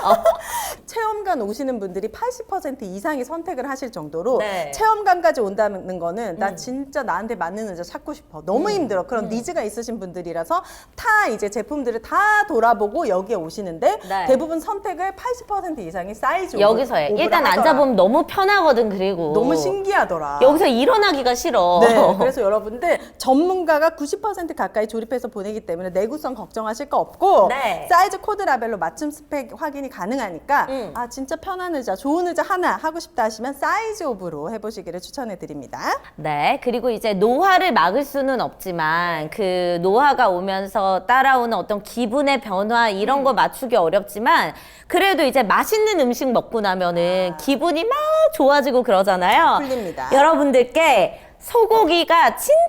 Speaker 1: 체험관 오시는 분들이 80% 이상이 선택을 하실 정도로
Speaker 2: 네.
Speaker 1: 체험관까지 온다는 거는 나 진짜 나한테 맞는 의자 찾고 싶어. 너무 힘들어. 그런 니즈가 있으신 분들이라서 다 이제 제품들을 다 돌아보고 여기에 오시는데
Speaker 2: 네.
Speaker 1: 대부분 선택을 80% 이상이 사이즈
Speaker 2: 여기서 해.
Speaker 1: 오브를
Speaker 2: 일단
Speaker 1: 하더라.
Speaker 2: 앉아보면 너무 편하거든. 그리고
Speaker 1: 너무 신기하더라.
Speaker 2: 여기서 일어나기가 싫어.
Speaker 1: 네, 그래서 여러분들 전문가가 90% 가까이 조립해서 보내기 때문에 내구성 걱정하실 거 없고
Speaker 2: 네.
Speaker 1: 사이즈 코드 라벨로 맞춤 스펙 확인이 가능하니까 아 진짜 편한 의자, 좋은 의자 하나 하고 싶다 하시면 사이즈 오브로 해보시기를 추천해 드립니다.
Speaker 2: 네, 그리고 이제 노화를 막을 수는 없지만 그 노화가 오면서 따라오는 어떤 기분의 변화 이런 거 맞추기 어렵지만 그래도 이제 맛있는 음식 먹고 나면은 기분이 막 좋아지고 그러잖아요.
Speaker 1: 풀립니다.
Speaker 2: 여러분들께 소고기가 진짜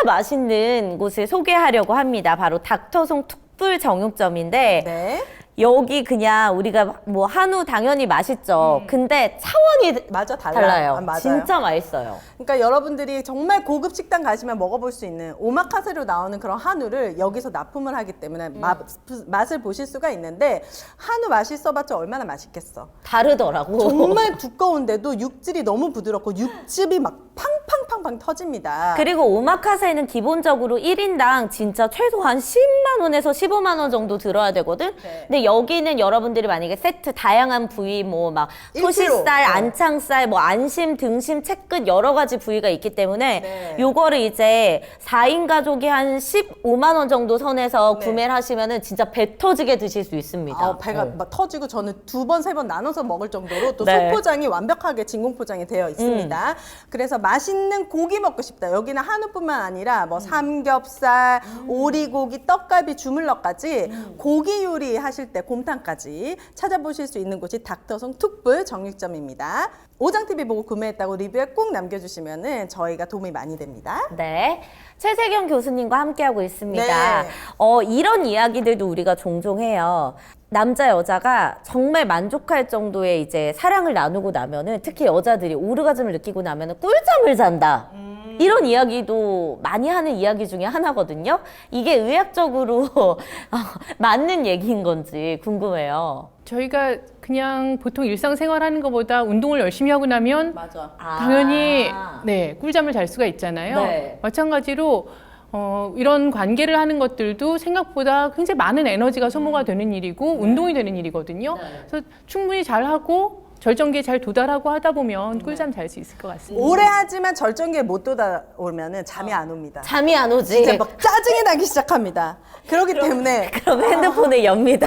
Speaker 2: 맛있는 곳을 소개하려고 합니다. 바로 닥터송 툭불 정육점인데
Speaker 1: 네,
Speaker 2: 여기 그냥 우리가 뭐 한우 당연히 맛있죠. 근데 차원이
Speaker 1: 맞아
Speaker 2: 달라요.
Speaker 1: 아, 맞아요.
Speaker 2: 진짜 맛있어요.
Speaker 1: 그러니까 여러분들이 정말 고급 식당 가시면 먹어볼 수 있는 오마카세로 나오는 그런 한우를 여기서 납품을 하기 때문에 맛을 보실 수가 있는데 한우 맛있어봤자 얼마나 맛있겠어.
Speaker 2: 다르더라고.
Speaker 1: 정말 두꺼운데도 육질이 너무 부드럽고 육즙이 막 팡팡팡팡 터집니다.
Speaker 2: 그리고 오마카세는 기본적으로 1인당 진짜 최소한 10만 원에서 15만 원 정도 들어야 되거든. 근데 근데 여기는 여러분들이 만약에 세트 다양한 부위 뭐 막
Speaker 1: 일치로.
Speaker 2: 토시살, 안창살, 뭐 안심, 등심, 채끝 여러 가지 부위가 있기 때문에
Speaker 1: 네.
Speaker 2: 요거를 이제 4인 가족이 한 15만 원 정도 선에서
Speaker 1: 네.
Speaker 2: 구매를 하시면은 진짜 배 터지게 드실 수 있습니다.
Speaker 1: 배가 막 터지고 저는 2번, 3번 나눠서 먹을 정도로 또
Speaker 2: 네.
Speaker 1: 소포장이 완벽하게 진공 포장이 되어 있습니다. 그래서 맛있는 고기 먹고 싶다. 여기는 한우뿐만 아니라 뭐 삼겹살, 오리고기, 떡갈비, 주물럭까지 고기 요리 하실 때 곰탕까지 찾아보실 수 있는 곳이 닥터송 툭불 정육점입니다. 오장TV 보고 구매했다고 리뷰에 꼭 남겨주시면은 저희가 도움이 많이 됩니다.
Speaker 2: 네. 최세경 교수님과 함께하고 있습니다.
Speaker 1: 네.
Speaker 2: 이런 이야기들도 우리가 종종 해요. 남자, 여자가 정말 만족할 정도의 이제 사랑을 나누고 나면은 특히 여자들이 오르가즘을 느끼고 나면은 꿀잠을 잔다. 이런 이야기도 많이 하는 이야기 중에 하나거든요. 이게 의학적으로 맞는 얘기인 건지 궁금해요.
Speaker 3: 저희가 그냥 보통 일상생활하는 것보다 운동을 열심히 하고 나면
Speaker 1: 맞아.
Speaker 3: 당연히 네, 꿀잠을 잘 수가 있잖아요.
Speaker 2: 네.
Speaker 3: 마찬가지로 이런 관계를 하는 것들도 생각보다 굉장히 많은 에너지가 소모가 되는 일이고 운동이 되는 일이거든요. 그래서 충분히 잘하고 절정기에 잘 도달하고 하다 보면 꿀잠 잘 수 있을 것 같습니다.
Speaker 1: 오래 하지만 절정기에 못 도달오면은 잠이 안 옵니다.
Speaker 2: 잠이 안 오지.
Speaker 1: 진짜 막 짜증이 나기 시작합니다. 그렇기 때문에
Speaker 2: 그럼 핸드폰을 엽니다.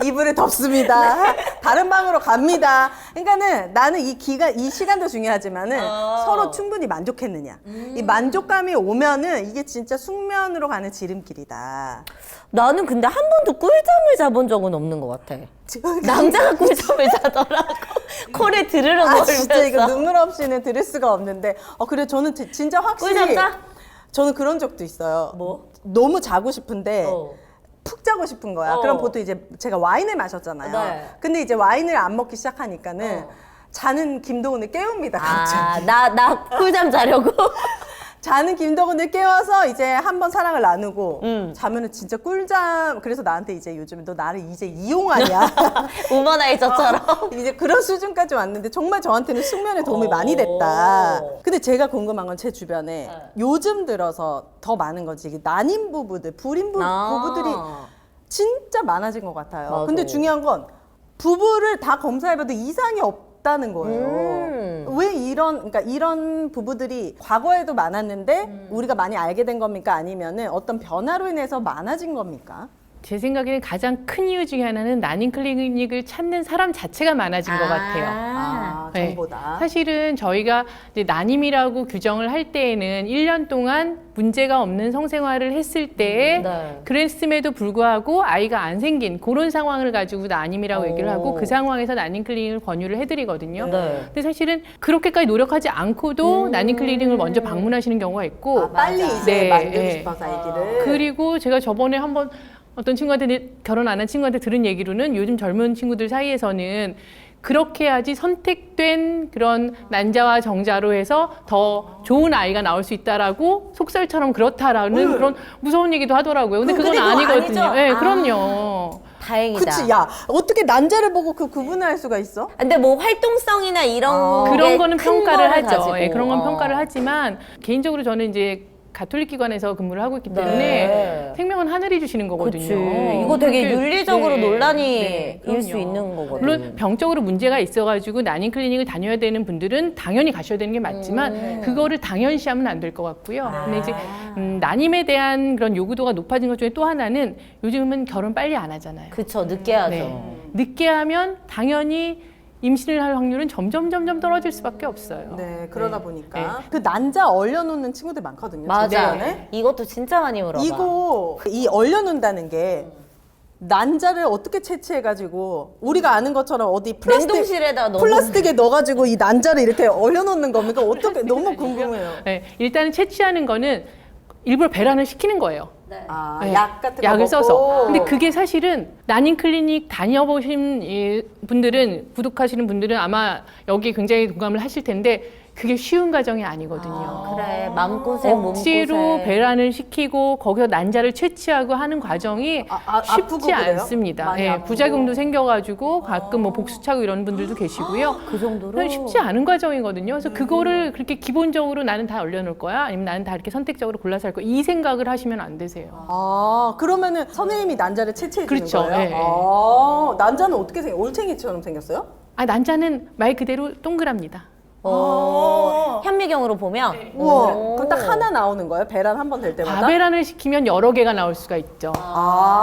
Speaker 1: 이불을 덮습니다. 다른 방으로 갑니다. 그러니까는 나는 이 시간도 중요하지만은 서로 충분히 만족했느냐. 이 만족감이 오면은 이게 진짜 숙면으로 가는 지름길이다.
Speaker 2: 나는 근데 한 번도 꿀잠을 자본 적은 없는 것 같아. 남자가 꿀잠을 자더라고. 코를 드르륵
Speaker 1: 아
Speaker 2: 거리면서.
Speaker 1: 진짜 이거 눈물 없이는 들을 수가 없는데 그래 저는 진짜 확실히
Speaker 2: 꿀잠 자?
Speaker 1: 저는 그런 적도 있어요.
Speaker 2: 뭐?
Speaker 1: 너무 자고 싶은데
Speaker 2: 어.
Speaker 1: 푹 자고 싶은 거야.
Speaker 2: 어.
Speaker 1: 그럼 보통 이제 제가 와인을 마셨잖아요.
Speaker 2: 네.
Speaker 1: 근데 이제 와인을 안 먹기 시작하니까는 자는 김도훈을 깨웁니다. 갑자기.
Speaker 2: 나 꿀잠 자려고?
Speaker 1: 자는 김도훈을 깨워서 이제 한번 사랑을 나누고 자면은 진짜 꿀잠. 그래서 나한테 이제 요즘에 너 나를 이제 이용하냐.
Speaker 2: 우먼아이저처럼.
Speaker 1: 이제 그런 수준까지 왔는데 정말 저한테는 숙면에 도움이 많이 됐다. 근데 제가 궁금한 건 제 주변에 요즘 들어서 더 많은 거지. 이게 난임 부부들, 불임 부부들이 진짜 많아진 것 같아요.
Speaker 2: 맞아.
Speaker 1: 근데 중요한 건 부부를 다 검사해봐도 이상이 없다는 거예요. 왜 그러니까 이런 부부들이 과거에도 많았는데 우리가 많이 알게 된 겁니까? 아니면은 어떤 변화로 인해서 많아진 겁니까?
Speaker 3: 제 생각에는 가장 큰 이유 중에 하나는 난임 클리닉을 찾는 사람 자체가 많아진 것 같아요. 네.
Speaker 1: 전보다.
Speaker 3: 사실은 저희가 이제 난임이라고 규정을 할 때에는 1년 동안 문제가 없는 성생활을 했을 때에
Speaker 2: 네.
Speaker 3: 그랬음에도 불구하고 아이가 안 생긴 그런 상황을 가지고 난임이라고 얘기를 하고 그 상황에서 난임 클리닉을 권유를 해드리거든요.
Speaker 2: 네.
Speaker 3: 근데 사실은 그렇게까지 노력하지 않고도 난임 클리닉을 먼저 방문하시는 경우가 있고
Speaker 1: 빨리 이제
Speaker 3: 네,
Speaker 1: 만들고
Speaker 3: 네.
Speaker 1: 싶어서 아기를.
Speaker 3: 그리고 제가 저번에 한번 어떤 친구한테 결혼 안 한 친구한테 들은 얘기로는 요즘 젊은 친구들 사이에서는 그렇게 해야지 선택된 그런 난자와 정자로 해서 더 좋은 아이가 나올 수 있다라고 속설처럼 그렇다라는 그런 무서운 얘기도 하더라고요. 근데 그건
Speaker 1: 근데 그거
Speaker 3: 아니거든요.
Speaker 1: 아니죠?
Speaker 3: 네, 그럼요.
Speaker 2: 다행이다.
Speaker 1: 그치, 야, 어떻게 난자를 보고 그 구분을 할 수가 있어?
Speaker 2: 근데 뭐 활동성이나 이런
Speaker 3: 그런 거는
Speaker 2: 큰
Speaker 3: 평가를
Speaker 2: 거를
Speaker 3: 하죠.
Speaker 2: 가지고.
Speaker 3: 예, 그런 건 평가를 하지만 개인적으로 저는 이제 가톨릭 기관에서 근무를 하고 있기 때문에
Speaker 2: 네.
Speaker 3: 생명은 하늘이 주시는 거거든요.
Speaker 2: 그치. 이거 되게
Speaker 3: 그러니까
Speaker 2: 윤리적으로
Speaker 3: 네,
Speaker 2: 논란이
Speaker 3: 네,
Speaker 2: 일 수
Speaker 3: 그럼요.
Speaker 2: 있는 거거든요.
Speaker 3: 물론 병적으로 문제가 있어가지고 난임 클리닉을 다녀야 되는 분들은 당연히 가셔야 되는 게 맞지만 그거를 당연시하면 안 될 것 같고요. 근데 이제 난임에 대한 그런 요구도가 높아진 것 중에 또 하나는 요즘은 결혼 빨리 안 하잖아요.
Speaker 2: 그쵸, 늦게 하죠.
Speaker 3: 네. 늦게 하면 당연히 임신을 할 확률은 점점 떨어질 수밖에 없어요.
Speaker 1: 네, 그러다 보니까 그 난자 얼려놓는 친구들 많거든요. 제
Speaker 2: 맞아.
Speaker 1: 주변에.
Speaker 2: 이것도 진짜 많이 물어봐.
Speaker 1: 이 얼려놓는다는 게 난자를 어떻게 채취해가지고 우리가 아는 것처럼 어디
Speaker 2: 냉동실에다 넣어.
Speaker 1: 플라스틱에 넣어가지고 이 난자를 이렇게 얼려놓는 겁니까? 어떻게 너무 궁금해요.
Speaker 3: 네, 일단은 채취하는 거는 일부러 배란을 시키는 거예요.
Speaker 1: 아,
Speaker 3: 네.
Speaker 1: 약 같은 거
Speaker 3: 약을
Speaker 1: 먹고.
Speaker 3: 써서. 근데 그게 사실은 난임 클리닉 다녀보신 이 분들은 구독하시는 분들은 아마 여기 굉장히 공감을 하실 텐데 그게 쉬운 과정이 아니거든요.
Speaker 2: 그래, 마음고생,
Speaker 3: 억지로
Speaker 2: 몸고생.
Speaker 3: 배란을 시키고 거기서 난자를 채취하고 하는 과정이
Speaker 1: 아프고
Speaker 3: 쉽지
Speaker 1: 그래요?
Speaker 3: 않습니다.
Speaker 1: 많이
Speaker 3: 예,
Speaker 1: 아프고.
Speaker 3: 부작용도 생겨가지고 가끔 뭐 복수 차고 이런 분들도 계시고요.
Speaker 2: 그 정도로?
Speaker 3: 쉽지 않은 과정이거든요. 그래서 그거를 그렇게 기본적으로 나는 다 올려놓을 거야, 아니면 나는 다 이렇게 선택적으로 골라서 할 거야, 이 생각을 하시면 안 되세요.
Speaker 1: 그러면은 선생님이 난자를 채취해 주는
Speaker 3: 그렇죠.
Speaker 1: 거예요?
Speaker 3: 예, 예.
Speaker 1: 난자는 어떻게 생겨? 올챙이처럼 생겼어요?
Speaker 3: 난자는 말 그대로 동그랍니다.
Speaker 2: 현미경으로 보면
Speaker 1: 우와,
Speaker 2: 오.
Speaker 1: 그럼 딱 하나 나오는 거예요? 배란 한 번 될 때마다?
Speaker 3: 과배란을 시키면 여러 개가 나올 수가 있죠.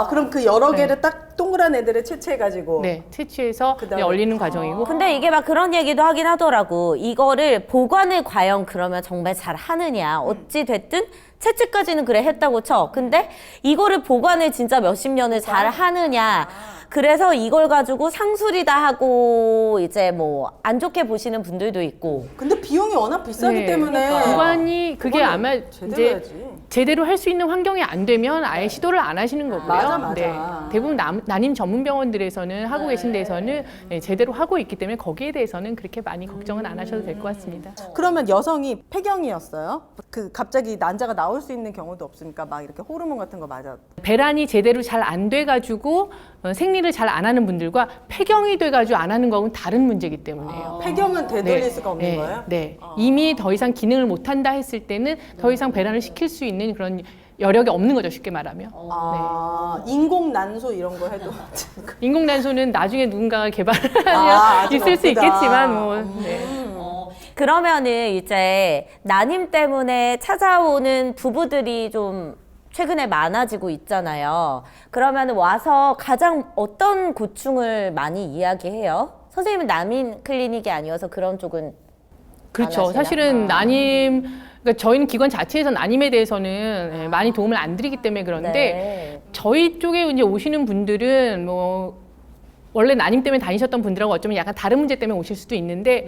Speaker 1: 그럼 그 여러 개를 딱 동그란 애들을 채취해가지고.
Speaker 3: 네, 채취해서
Speaker 1: 그다음에-
Speaker 3: 이제 얼리는 과정이고.
Speaker 2: 근데 이게 막 그런 얘기도 하긴 하더라고. 이거를 보관을 과연 그러면 정말 잘 하느냐. 어찌 됐든 채취까지는 그래 했다고 쳐. 근데 이거를 보관을 진짜 몇십 년을 잘 하느냐. 그래서 이걸 가지고 상술이다 하고 이제 뭐 안 좋게 보시는 분들도 있고.
Speaker 1: 근데 비용이 워낙 비싸기
Speaker 3: 네,
Speaker 1: 때문에.
Speaker 3: 보관이 그게
Speaker 1: 그거는
Speaker 3: 아마
Speaker 1: 제대로
Speaker 3: 이제
Speaker 1: 해야지.
Speaker 3: 제대로 할 수 있는 환경이 안 되면 아예 시도를 안 하시는 거고요.
Speaker 1: 맞아.
Speaker 3: 대부분 난임 전문 병원들에서는 하고 계신 데에서는 제대로 하고 있기 때문에 거기에 대해서는 그렇게 많이 걱정은 안 하셔도 될 것 같습니다.
Speaker 1: 그러면 여성이 폐경이었어요? 그 갑자기 난자가 나올 수 있는 경우도 없으니까 막 이렇게 호르몬 같은 거 맞아.
Speaker 3: 배란이 제대로 잘 안 돼가지고 생리를 잘 안 하는 분들과 폐경이 돼가지고 안 하는 거는 다른 문제이기 때문에요.
Speaker 1: 폐경은 되돌릴 수가 없는
Speaker 3: 네,
Speaker 1: 거예요?
Speaker 3: 네. 이미 더 이상 기능을 못 한다 했을 때는 더 이상 배란을 시킬 수 있는 그런 여력이 없는 거죠, 쉽게 말하면.
Speaker 1: 인공 난소 이런 거 해도.
Speaker 3: 인공 난소는 나중에 누군가가 개발하면
Speaker 1: 아직
Speaker 3: 있을 수
Speaker 1: 없구나.
Speaker 3: 있겠지만 뭐. 네.
Speaker 2: 그러면은 이제 난임 때문에 찾아오는 부부들이 좀 최근에 많아지고 있잖아요. 그러면 와서 가장 어떤 고충을 많이 이야기해요? 선생님은 난임 클리닉이 아니어서 그런 쪽은
Speaker 3: 그렇죠.
Speaker 2: 안 하시나?
Speaker 3: 사실은 난임, 그러니까 저희는 기관 자체에서 난임에 대해서는 많이 도움을 안 드리기 때문에 그런데
Speaker 2: 네.
Speaker 3: 저희 쪽에 이제 오시는 분들은 뭐 원래 난임 때문에 다니셨던 분들하고 어쩌면 약간 다른 문제 때문에 오실 수도 있는데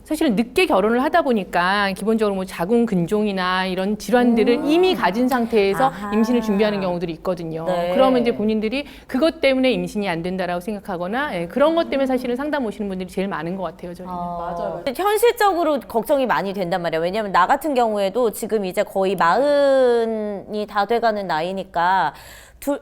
Speaker 3: 사실은 늦게 결혼을 하다 보니까 기본적으로 뭐 자궁 근종이나 이런 질환들을 이미 가진 상태에서
Speaker 2: 아하.
Speaker 3: 임신을 준비하는 경우들이 있거든요.
Speaker 2: 네.
Speaker 3: 그러면 이제 본인들이 그것 때문에 임신이 안 된다라고 생각하거나 그런 것 때문에 사실은 상담 오시는 분들이 제일 많은 것 같아요, 저희는.
Speaker 1: 맞아요.
Speaker 2: 현실적으로 걱정이 많이 된단 말이에요. 왜냐면 나 같은 경우에도 지금 이제 거의 40이 다 돼가는 나이니까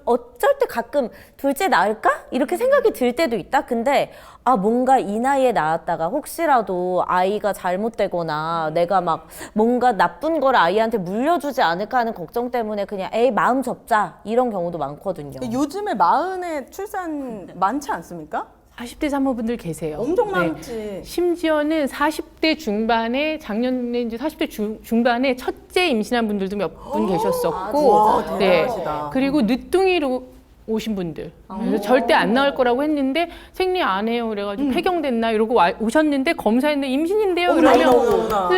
Speaker 2: 어쩔 때 가끔 둘째 낳을까? 이렇게 생각이 들 때도 있다. 근데 뭔가 이 나이에 낳았다가 혹시라도 아이가 잘못되거나 내가 막 뭔가 나쁜 걸 아이한테 물려주지 않을까 하는 걱정 때문에 그냥 마음 접자 이런 경우도 많거든요.
Speaker 1: 요즘에 40에 출산 많지 않습니까?
Speaker 3: 40대 산모분들 계세요.
Speaker 1: 엄청
Speaker 3: 네.
Speaker 1: 많지.
Speaker 3: 심지어는 40대 중반에 작년에 이제 40대 중반에 첫째 임신한 분들도 몇 분 계셨었고,
Speaker 1: 와, 대단하시다.
Speaker 3: 그리고 늦둥이로 오신 분들, 그래서 절대 안 나올 거라고 했는데 생리 안 해요, 그래가지고 폐경됐나 이러고 오셨는데 검사했는데 임신인데요,
Speaker 1: 어머나,
Speaker 3: 이러면
Speaker 1: 어머나.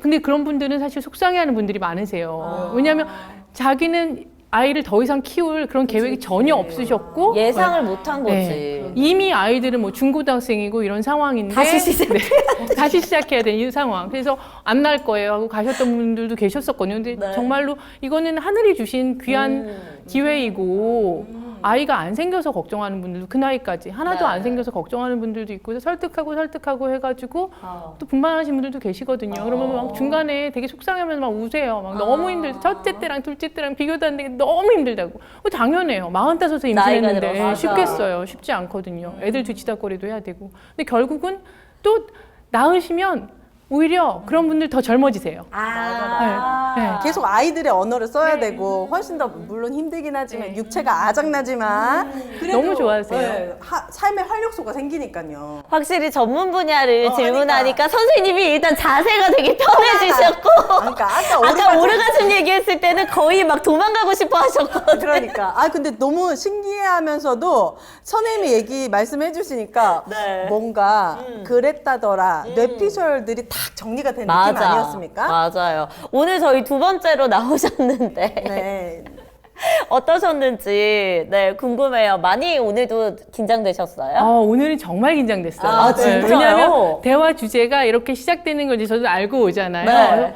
Speaker 3: 근데 그런 분들은 사실 속상해하는 분들이 많으세요. 왜냐하면 자기는 아이를 더 이상 키울 그런 계획이 전혀 없으셨고
Speaker 2: 예상을 못한 거지.
Speaker 3: 네. 이미 아이들은 뭐 중고등학생이고 이런 상황인데
Speaker 2: 다시 시작.
Speaker 3: 다시 시작해야 되는 이 상황. 그래서 안 날 거예요 하고 가셨던 분들도 계셨었거든요. 근데
Speaker 2: 네.
Speaker 3: 정말로 이거는 하늘이 주신 귀한 기회이고 아이가 안 생겨서 걱정하는 분들도 그 나이까지 하나도 안 생겨서 걱정하는 분들도 있고 설득하고 해가지고 또 분만하신 분들도 계시거든요. 그러면 막 중간에 되게 속상하면서 막 우세요. 막 너무 힘들다. 첫째 때랑 둘째 때랑 비교도 안 되게 너무 힘들다고. 당연해요. 45에
Speaker 2: 나이가
Speaker 3: 임신했는데
Speaker 2: 들어서.
Speaker 3: 쉽겠어요. 쉽지 않거든요. 애들 뒤치다거리도 해야 되고. 근데 결국은 또 낳으시면 오히려 그런 분들 더 젊어지세요. 네.
Speaker 1: 계속 아이들의 언어를 써야 되고 훨씬 더 물론 힘들긴 하지만 육체가 아작나지만 그래도,
Speaker 3: 너무 좋아하세요.
Speaker 1: 네, 삶의 활력소가 생기니까요.
Speaker 2: 확실히 전문 분야를 질문하니까
Speaker 1: 하니까.
Speaker 2: 선생님이 일단 자세가 되게 편해지셨고
Speaker 1: 그러니까 아까
Speaker 2: 아까 오르가즘 얘기했을 때는 거의 막 도망가고 싶어 하셨거든.
Speaker 1: 그러니까 근데 너무 신기해하면서도 선생님이 말씀해 주시니까
Speaker 2: 네.
Speaker 1: 뭔가 그랬다더라 뇌피셜들이 딱 정리가 된 느낌 아니었습니까?
Speaker 2: 맞아요. 오늘 저희 두 번째로 나오셨는데
Speaker 1: 네.
Speaker 2: 어떠셨는지 궁금해요. 많이 오늘도 긴장되셨어요?
Speaker 3: 오늘은 정말 긴장됐어요.
Speaker 2: 아, 진짜요?
Speaker 3: 왜냐하면 대화 주제가 이렇게 시작되는 건지 저도 알고 오잖아요.
Speaker 2: 네.
Speaker 3: 그래서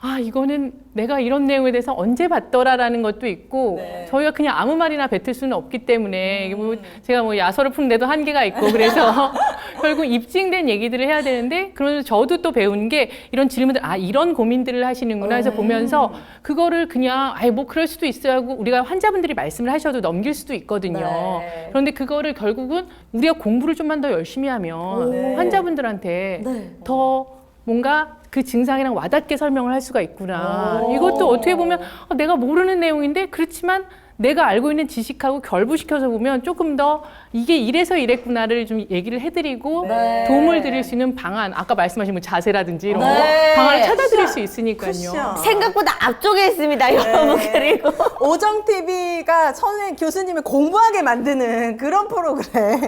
Speaker 3: 아, 이거는 내가 이런 내용에 대해서 언제 봤더라라는 것도 있고, 저희가 그냥 아무 말이나 뱉을 수는 없기 때문에, 이게 뭐 제가 뭐 야설을 푸는데도 한계가 있고, 그래서 결국 입증된 얘기들을 해야 되는데, 그러면서 저도 또 배운 게 이런 질문들, 아, 이런 고민들을 하시는구나 해서 보면서 그거를 그냥, 아이, 뭐 그럴 수도 있어요 하고 우리가 환자분들이 말씀을 하셔도 넘길 수도 있거든요. 그런데 그거를 결국은 우리가 공부를 좀만 더 열심히 하면 환자분들한테 더 뭔가 그 증상이랑 와닿게 설명을 할 수가 있구나. 이것도 어떻게 보면 내가 모르는 내용인데 그렇지만 내가 알고 있는 지식하고 결부시켜서 보면 조금 더 이게 이래서 이랬구나를 좀 얘기를 해드리고 도움을 드릴 수 있는 방안, 아까 말씀하신 뭐 자세라든지 이런 거 방안을 찾아드릴 수 있으니까요.
Speaker 1: 쿠션.
Speaker 2: 생각보다 앞쪽에 있습니다, 여러분. 그리고
Speaker 1: 오정TV가 교수님을 공부하게 만드는 그런 프로그램.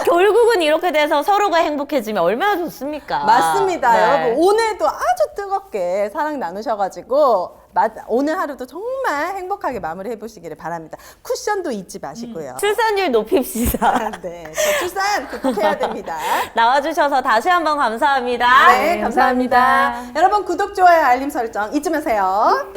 Speaker 2: 결국은 이렇게 돼서 서로가 행복해지면 얼마나 좋습니까?
Speaker 1: 맞습니다.
Speaker 2: 네.
Speaker 1: 여러분 오늘도 아주 뜨겁게 사랑 나누셔가지고 오늘 하루도 정말 행복하게 마무리해 보시기를 바랍니다. 쿠션도 잊지 마시고요.
Speaker 2: 출산율 높입시다.
Speaker 1: 네, 저 출산 극복해야 됩니다.
Speaker 2: 나와주셔서 다시 한번 감사합니다.
Speaker 1: 네, 감사합니다. 여러분 구독, 좋아요, 알림 설정 잊지 마세요.